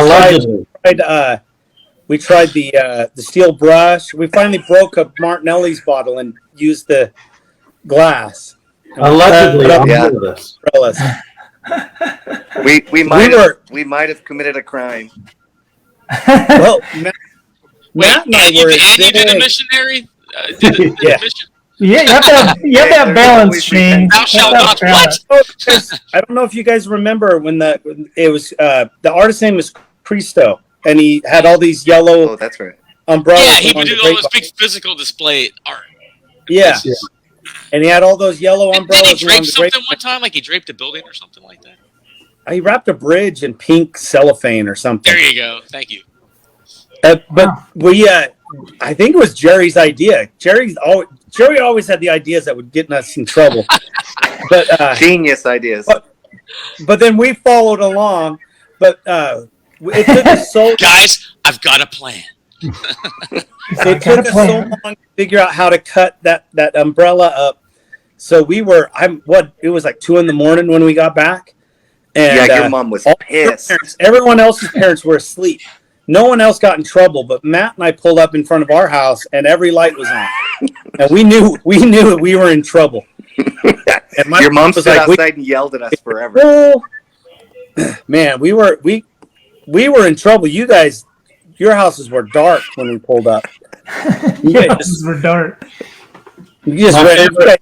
tried the steel brush. We finally broke a Martinelli's bottle and used the glass. Allegedly, I'm Yeah. into this. Umbrellas. We might have committed a crime. Well, Wait, Matt and I and you were did a missionary? Yeah. Mission? Yeah, you have to have balance, Shane. Thou shalt not what? I don't know if you guys remember when it was the artist's name was Cristo, and he had all these yellow Oh, that's right. umbrellas. Yeah, he would along do the all this grapevine. big physical display art. Yeah. And he had all those yellow Did he umbrellas along drape the something grapevine. one time? Like he draped a building or something like that? He wrapped a bridge in pink cellophane or something. There you go. Thank you. But I think it was Jerry's idea. Jerry always had the ideas that would get us in trouble. But Genius ideas. but then we followed along. But it took us so Guys, I've got a plan. it took us so long to figure out how to cut that umbrella up. So it was like 2 a.m. when we got back. And Yeah, your mom was all pissed. everyone else's parents were asleep. no one else got in trouble, but Matt and I pulled up in front of our house, and every light was on, and we knew that we were in trouble. And your mom stood outside and yelled at us forever. Oh, man, we were in trouble. You guys, your houses were dark when we pulled up. Yeah, houses were dark. You just read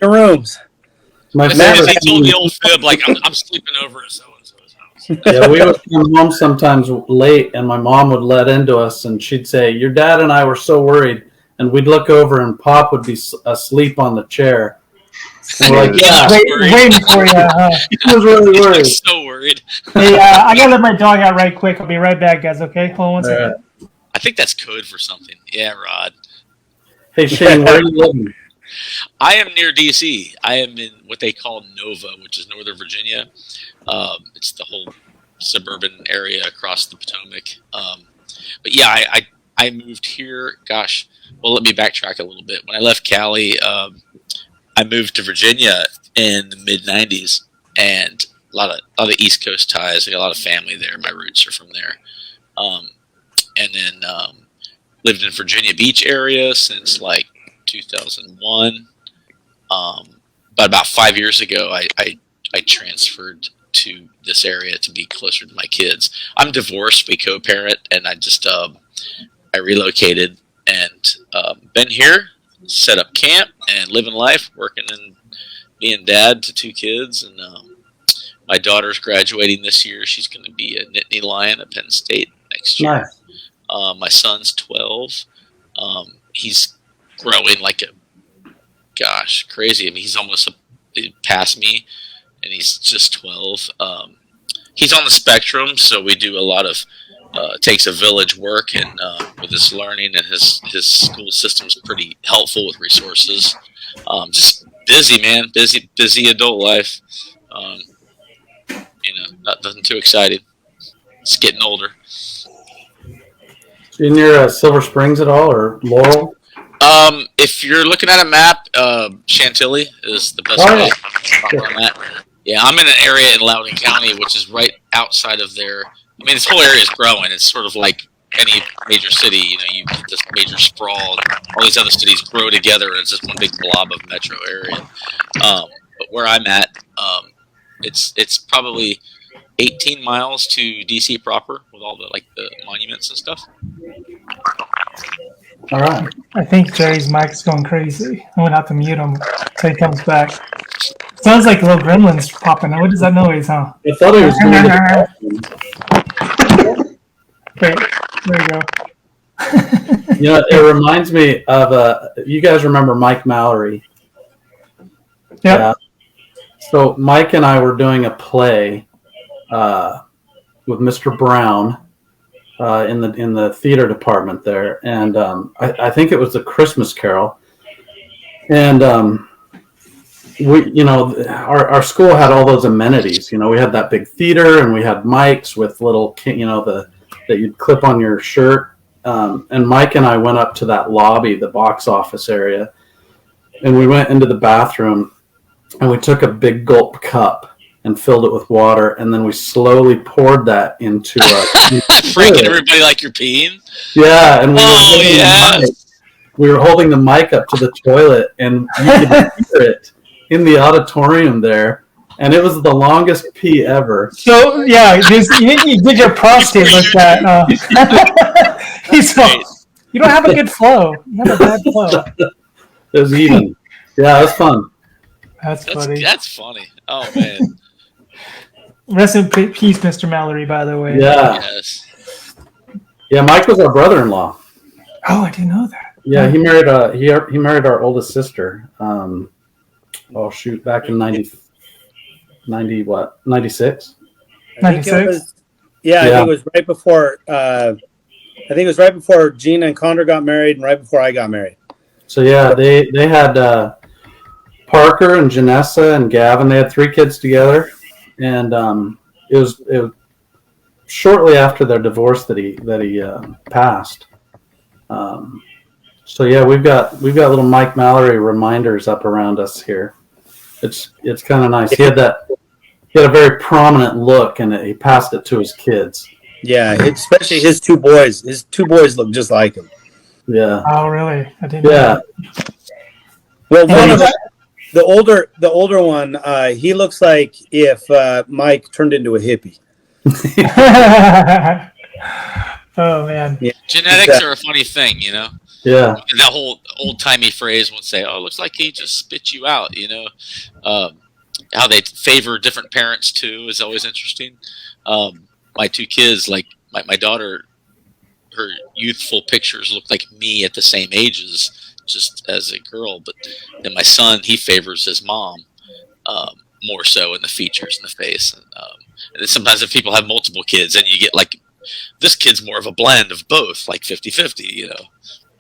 your rooms. My favorite, he told the old fib, like, I'm sleeping over at so-and-so's house. Yeah, we would come home sometimes late, and my mom would let into us, and she'd say, your dad and I were so worried. And we'd look over, and Pop would be asleep on the chair. And we're like, yeah, waiting for you. He was really worried. So worried. Hey, I gotta let my dog out right quick. I'll be right back, guys. Okay, hold on one second. I think that's code for something. Yeah, Rod. Hey, Shane, where are you living? I am near DC. I am in what they call Nova, which is Northern Virginia. It's the whole suburban area across the Potomac. But yeah, I moved here. Gosh, well, let me backtrack a little bit. When I left Cali, I moved to Virginia in the mid '90s, and a lot of East Coast ties. I got a lot of family there. My roots are from there. And then lived in Virginia Beach area since like 2001. But about 5 years ago, I transferred to this area to be closer to my kids. I'm divorced, we co-parent, and I just I relocated and been here, set up camp, and living life, working and being dad to 2 kids. And my daughter's graduating this year. She's going to be a Nittany Lion at Penn State next year. Nice. My son's 12. He's growing like crazy. I mean, he's almost past me, and he's just 12. He's on the spectrum, so we do a lot of takes a village work, and with his learning, and his school system's pretty helpful with resources. Just busy, man, busy adult life. Nothing too exciting. It's getting older. In your Silver Springs at all, or Laurel? If you're looking at a map, Chantilly is the best way. Yeah, I'm in an area in Loudoun County, which is right outside of there. I mean, this whole area is growing. It's sort of like any major city. You get this major sprawl, and all these other cities grow together, and it's just one big blob of metro area. But where I'm at, it's probably 18 miles to DC proper, with all the monuments and stuff. All right. I think Jerry's mic's going crazy. I'm gonna have to mute him until he comes back. Sounds like little gremlins popping. What is that noise, huh? I thought he was doing it. Wait, there you go. It reminds me of you guys remember Mike Mallory? Yep. Yeah. So Mike and I were doing a play with Mr. Brown in the theater department there, and I think it was a Christmas Carol, and we our school had all those amenities. We had that big theater, and we had mics with little that you'd clip on your shirt, and Mike and I went up to that lobby, the box office area, and we went into the bathroom, and we took a big gulp cup and filled it with water, and then we slowly poured that into freaking everybody like you're peeing. Yeah, and we were holding the mic up to the toilet, and you could hear it in the auditorium there, and it was the longest pee ever. So yeah, you did your prostate like that. You don't have a good flow. You have a bad flow. It was even. Yeah, it was fun. That's funny. That's funny. Oh man. Rest in peace, Mr. Mallory, by the way. Yeah. Yes. Yeah, Mike was our brother-in-law. Oh, I didn't know that. Yeah, he married he married our oldest sister. Back in 96? 96? I think it was right before Gina and Condor got married, and right before I got married. So yeah, they had Parker and Janessa and Gavin. They had 3 kids together. And it was shortly after their divorce that he passed. So yeah, we've got little Mike Mallory reminders up around us here. It's kind of nice. He had a very prominent look, and he passed it to his kids. Yeah, especially his two boys. His two boys look just like him. Yeah. Oh, really? I didn't Yeah. know. Well, one of that. the older one, he looks like if Mike turned into a hippie. Oh, man. Yeah, Genetics are a funny thing, you know. Yeah. That whole old-timey phrase would say, "Oh, it looks like he just spit you out," you know. How they favor different parents too is always interesting. My two kids, like my daughter, her youthful pictures look like me at the same ages, just as a girl. But then my son, he favors his mom more so in the features in the face. And then sometimes if people have multiple kids, then you get like this kid's more of a blend of both, like 50-50, you know.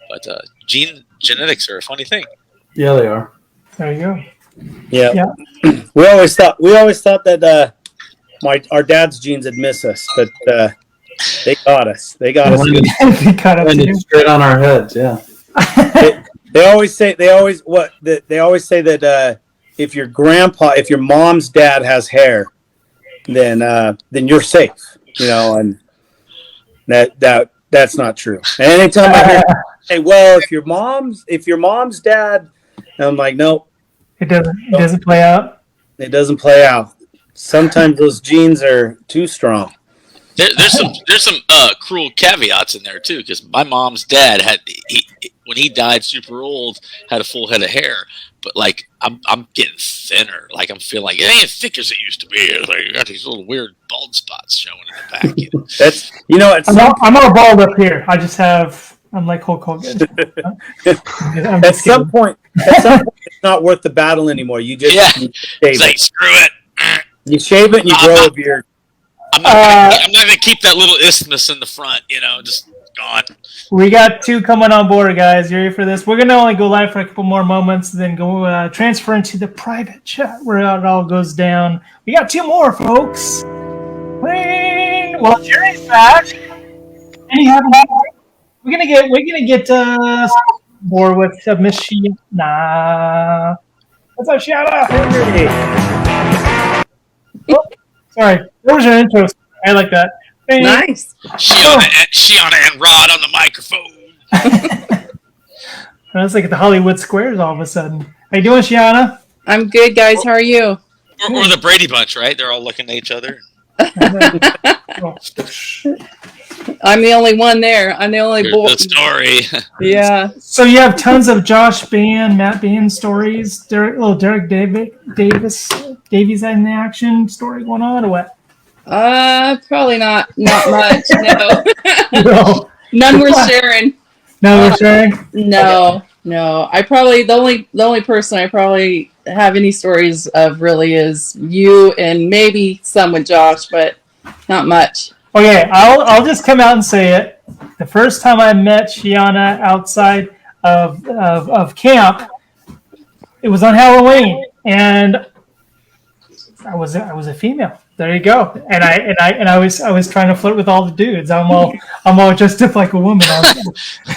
But genetics are a funny thing. Yeah, they are. There you go. yeah. We always thought that our dad's genes would miss us, but they got us. They got us. Landed, He cut up to you. straight on our heads. Yeah. They always say that if your mom's dad has hair, then you're safe, you know, and that's not true. And anytime I hear, hey, well, if your mom's dad, I'm like, no, It doesn't play out. it doesn't play out. Sometimes those genes are too strong. There's some cruel caveats in there too, because my mom's dad when he died super old, had a full head of hair, but like I'm getting thinner. Like I'm feeling like it ain't as thick as it used to be. It's like you got these little weird bald spots showing in the back. You know? That's I'm all bald up here. I'm like Hulk Hogan. at some point, it's not worth the battle anymore. You just shave it's like it. screw it. You shave it and you grow a beard. I'm not gonna keep that little isthmus in the front. You know, just gone. We got two coming on board, guys. You ready for this? We're going to only go live for a couple more moments, then go transfer into the private chat where it all goes down. We got two more, folks. Well, Jerry's back. And you haven't. We're gonna get more with Miss Shiana. What's up, Shiana? Oh, sorry, that was your intro. I like that. Hey. Nice. Shiana and Rod on the microphone. That's like at the Hollywood Squares all of a sudden. How you doing, Shiana? I'm good, guys. How are you? Or the Brady Bunch, right? They're all looking at each other. I'm the only one there. I'm the only boy. The story. Yeah. So you have tons of Josh Band, Matt Band stories. Derek Davies in the action story going on, or what? Probably not much. No. No. None worth sharing. None worth sharing. No. I probably the only person I probably have any stories of really is you and maybe some with Josh, but not much. Okay, I'll just come out and say it. The first time I met Shiana outside of camp, it was on Halloween, and I was a female. There you go. And I was trying to flirt with all the dudes. I'm all dressed up like a woman.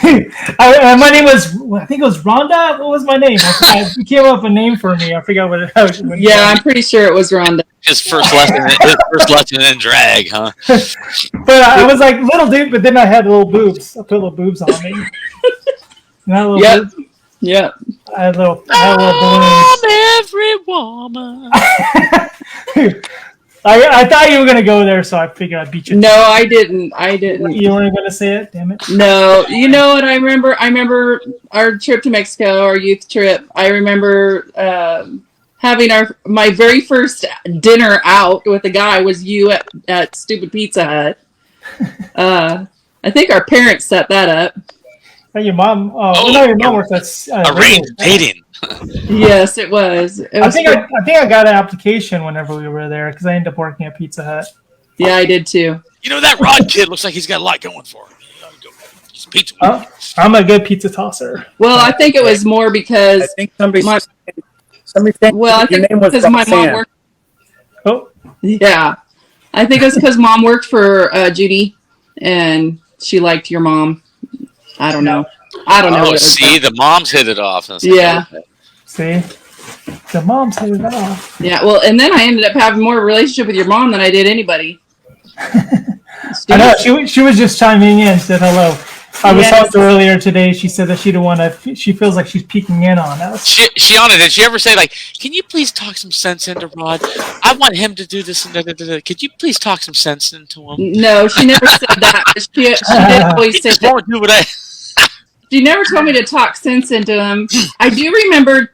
My name was, I think it was Rhonda. What was my name? You came up with a name for me. I forgot what it was. Yeah, I'm pretty sure it was Rhonda. His first lesson in drag, huh? But I was like little dude, but then I had little boobs. I put little boobs on me. Yep. Yep. I had little balloons. Every woman. I thought you were gonna go there, so I figured I'd beat you. No, I didn't. You weren't gonna say it, damn it. No, you know what? I remember our trip to Mexico, our youth trip. I remember having my very first dinner out with a guy was you at Stupid Pizza Hut. I think our parents set that up. And your mom. Your mom worked at arranged dating. Yes, it was. I think I got an application whenever we were there because I ended up working at Pizza Hut. Yeah, I did too. You know, that Rod kid looks like he's got a lot going for him. He's a pizza. I'm a good pizza tosser. Well, I think it was more because I think somebody said because my mom worked. Oh, yeah, I think it's because mom worked for Judy, and she liked your mom. I don't know. Oh, see, the moms hit it off. Yeah. See, the moms hit it off. Yeah. Well, and then I ended up having more relationship with your mom than I did anybody. I know she was just chiming in, said hello. I was talking to her earlier today. She said that she didn't want to. She feels like she's peeking in on us. Shiana, did she ever say like, "Can you please talk some sense into Rod? I want him to do this and da. Could you please talk some sense into him?" No, she never said that. She did always say that. Do what I. She never told me to talk sense into him. I do remember.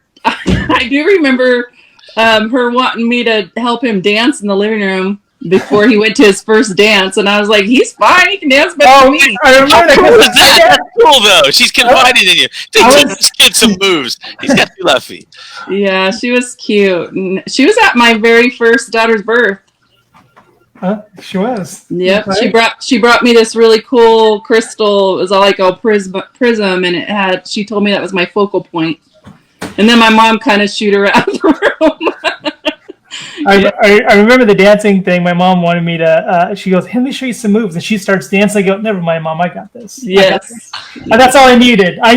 Her wanting me to help him dance in the living room before he went to his first dance, and I was like, "He's fine. He can dance better than me." I remember that. That's cool though. She's confiding in you. Teach this kid some moves. He's got to be left feet. Yeah, she was cute. And she was at my very first daughter's birth. She was. Yep, Okay. she brought me this really cool crystal. It was all like a prism, and it had. She told me that was my focal point, and then my mom kind of shooed her out of the room. I remember the dancing thing. My mom wanted me to. She goes, "Let me show you some moves," and she starts dancing. I go, "Never mind, Mom. I got this." Yes, And that's all I needed. My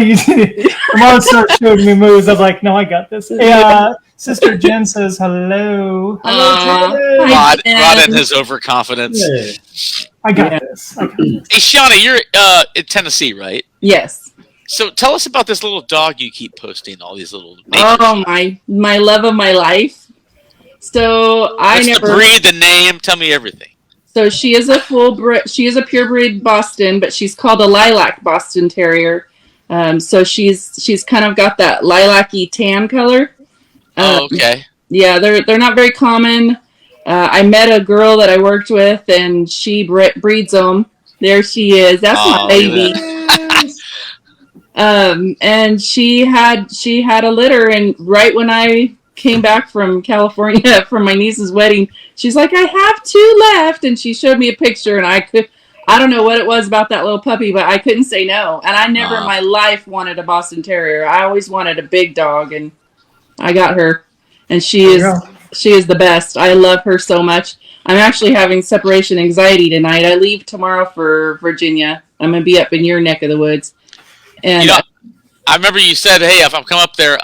mom starts showing me moves. I was like, "No, I got this." Hey, Sister Jen says hello. Hello, Rod and his overconfidence. I got this. Hey, Shauna, you're in Tennessee, right? Yes. So tell us about this little dog you keep posting. All these little. Oh my love of my life. So What's the breed, the name? Tell me everything. So she is she is a purebred Boston, but she's called a lilac Boston Terrier. So she's kind of got that lilac-y tan color. Okay. Yeah, they're not very common. I met a girl that I worked with, and she breeds them. There she is. That's my baby. And she had a litter, and right when I came back from California from my niece's wedding, she's like, "I have 2 left," and she showed me a picture, and I don't know what it was about that little puppy, but I couldn't say no. And I never in my life wanted a Boston Terrier. I always wanted a big dog, and I got her, and she is the best. I love her so much. I'm actually having separation anxiety tonight. I leave tomorrow for Virginia. I'm gonna be up in your neck of the woods. And I remember you said, "Hey, if I'm come up there,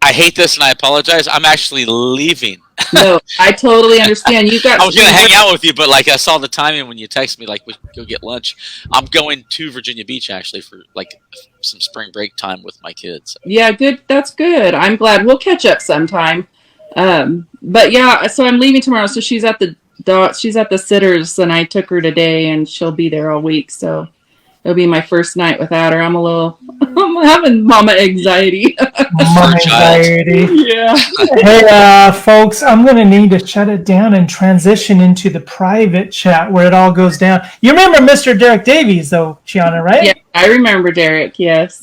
I hate this and I apologize. I'm actually leaving." No, I totally understand. You got. I was gonna hang out with you, but like I saw the timing when you texted me, like we could go get lunch. I'm going to Virginia Beach actually for like some spring break time with my kids. Yeah, good. That's good. I'm glad we'll catch up sometime. But yeah, so I'm leaving tomorrow. So she's at the sitters, and I took her today, and she'll be there all week. So it'll be my first night without her. I'm having mama anxiety. Mama anxiety. Yeah. Hey, folks, I'm going to need to shut it down and transition into the private chat where it all goes down. You remember Mr. Derek Davies, though, Shiana, right? Yeah, I remember Derek, yes.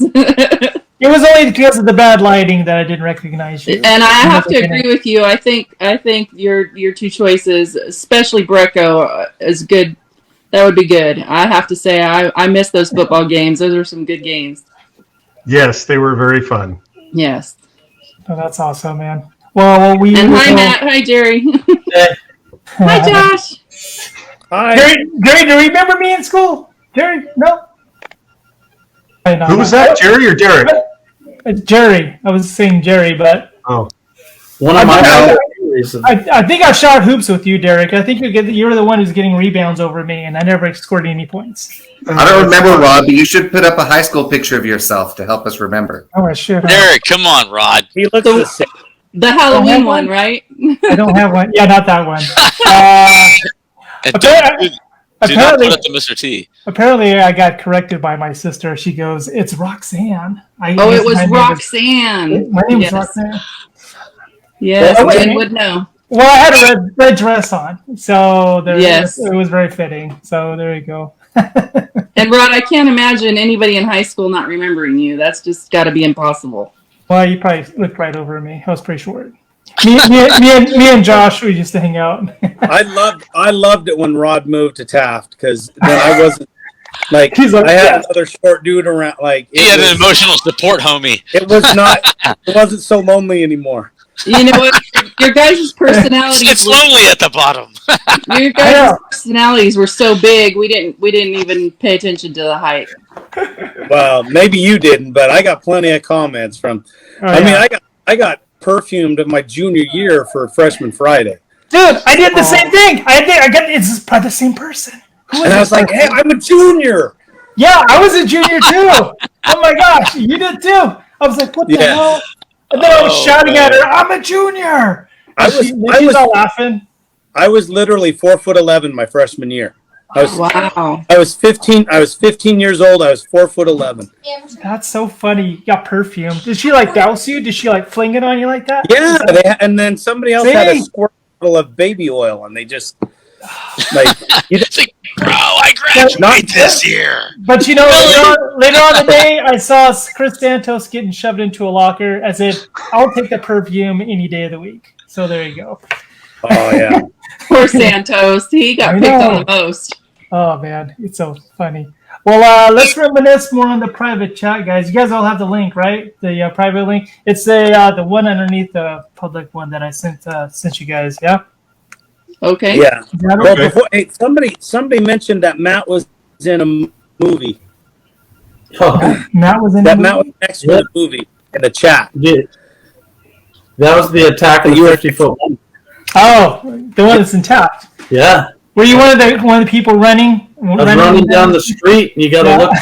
It was only because of the bad lighting that I didn't recognize you. And I have to agree with you. I think your 2 choices, especially Brecco, is good. That would be good. I have to say, I miss those football games. Those are some good games. Yes, they were very fun. Yes. Oh, that's awesome, man. Well, and hi, Matt. Hi, Jerry. Hi, Josh. Hi. Jerry, do you remember me in school? Jerry, no? Who was that, Jerry or Derek? Jerry. I was saying Jerry, but... Oh. I think I shot hoops with you, Derek. I think you're the one who's getting rebounds over me, and I never scored any points. I don't remember, Rob, but you should put up a high school picture of yourself to help us remember. Oh, I should. Derek, come on, Rod. He looks the same. The Halloween one, right? I don't have one. Yeah, not that one. Do not put it to Mr. T. Apparently, I got corrected by my sister. She goes, "It's Roxanne." It was Roxanne. My name is Roxanne. Yes, Jen would know. Well, I had a red dress on, so it was very fitting. So there you go. And Rod, I can't imagine anybody in high school not remembering you. That's just got to be impossible. Well, you probably looked right over me. I was pretty short. Me and Josh, we used to hang out. I loved it when Rod moved to Taft because then I wasn't like I had another short dude around. Like he had an emotional support homie. It wasn't so lonely anymore. You know what? Your guys' personalities. It's lonely at the bottom. Your guys' personalities were so big. We didn't even pay attention to the height. Well, maybe you didn't, but I got plenty of comments from. I mean, I got perfumed in my junior year for Freshman Friday. Dude, I did the same thing. I got it's probably the same person. And I was like, hey, I'm a junior. Yeah, I was a junior too. Oh my gosh, you did too. I was like, what the hell? And then I was shouting at her, I'm a junior. She's all laughing. I was literally 4'11" my freshman year. Wow. I was 15 years old. I was 4'11". That's so funny. You got perfume. Did she like douse you? Did she like fling it on you like that? Yeah, and then somebody else had a squirt bottle of baby oil, and they just like, it's like, bro, I graduated this year. But later on the day, I saw Chris Santos getting shoved into a locker as if I'll take the perfume any day of the week. So there you go. Oh yeah. Poor Santos. He got picked on the most. Oh man, it's so funny. Well, let's reminisce more on the private chat, guys. You guys all have the link, right? The private link. It's the one underneath the public one that I sent you guys. Yeah. Okay. Yeah. Well, before, hey, somebody mentioned that Matt was in a movie. Matt was in that a movie? Matt was next to the movie in the chat. Yeah. That was the Attack of the 50-foot one. Oh, the one that's in Taft. Yeah. Were you one of the people running? I was running down the street, and you got to look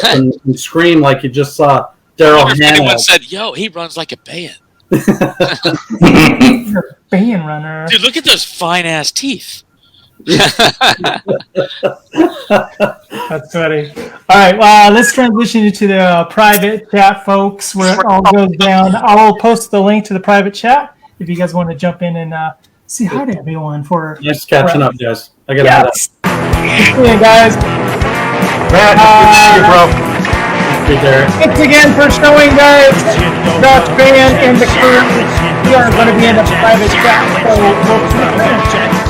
and scream like you just saw Daryl Hannah. Anyone said, "Yo, he runs like a band." You're a band runner. Dude, look at those fine ass teeth. That's funny. All right, well, let's transition into the private chat, folks, where it all goes down. I'll post the link to the private chat if you guys want to jump in and say hi to everyone. Nice catching up, guys. I got Yeah, guys. Matt, good to see you, bro. Thanks again for showing, guys. Josh Band and the crew. We are going to be in the private chat, so we'll see you then.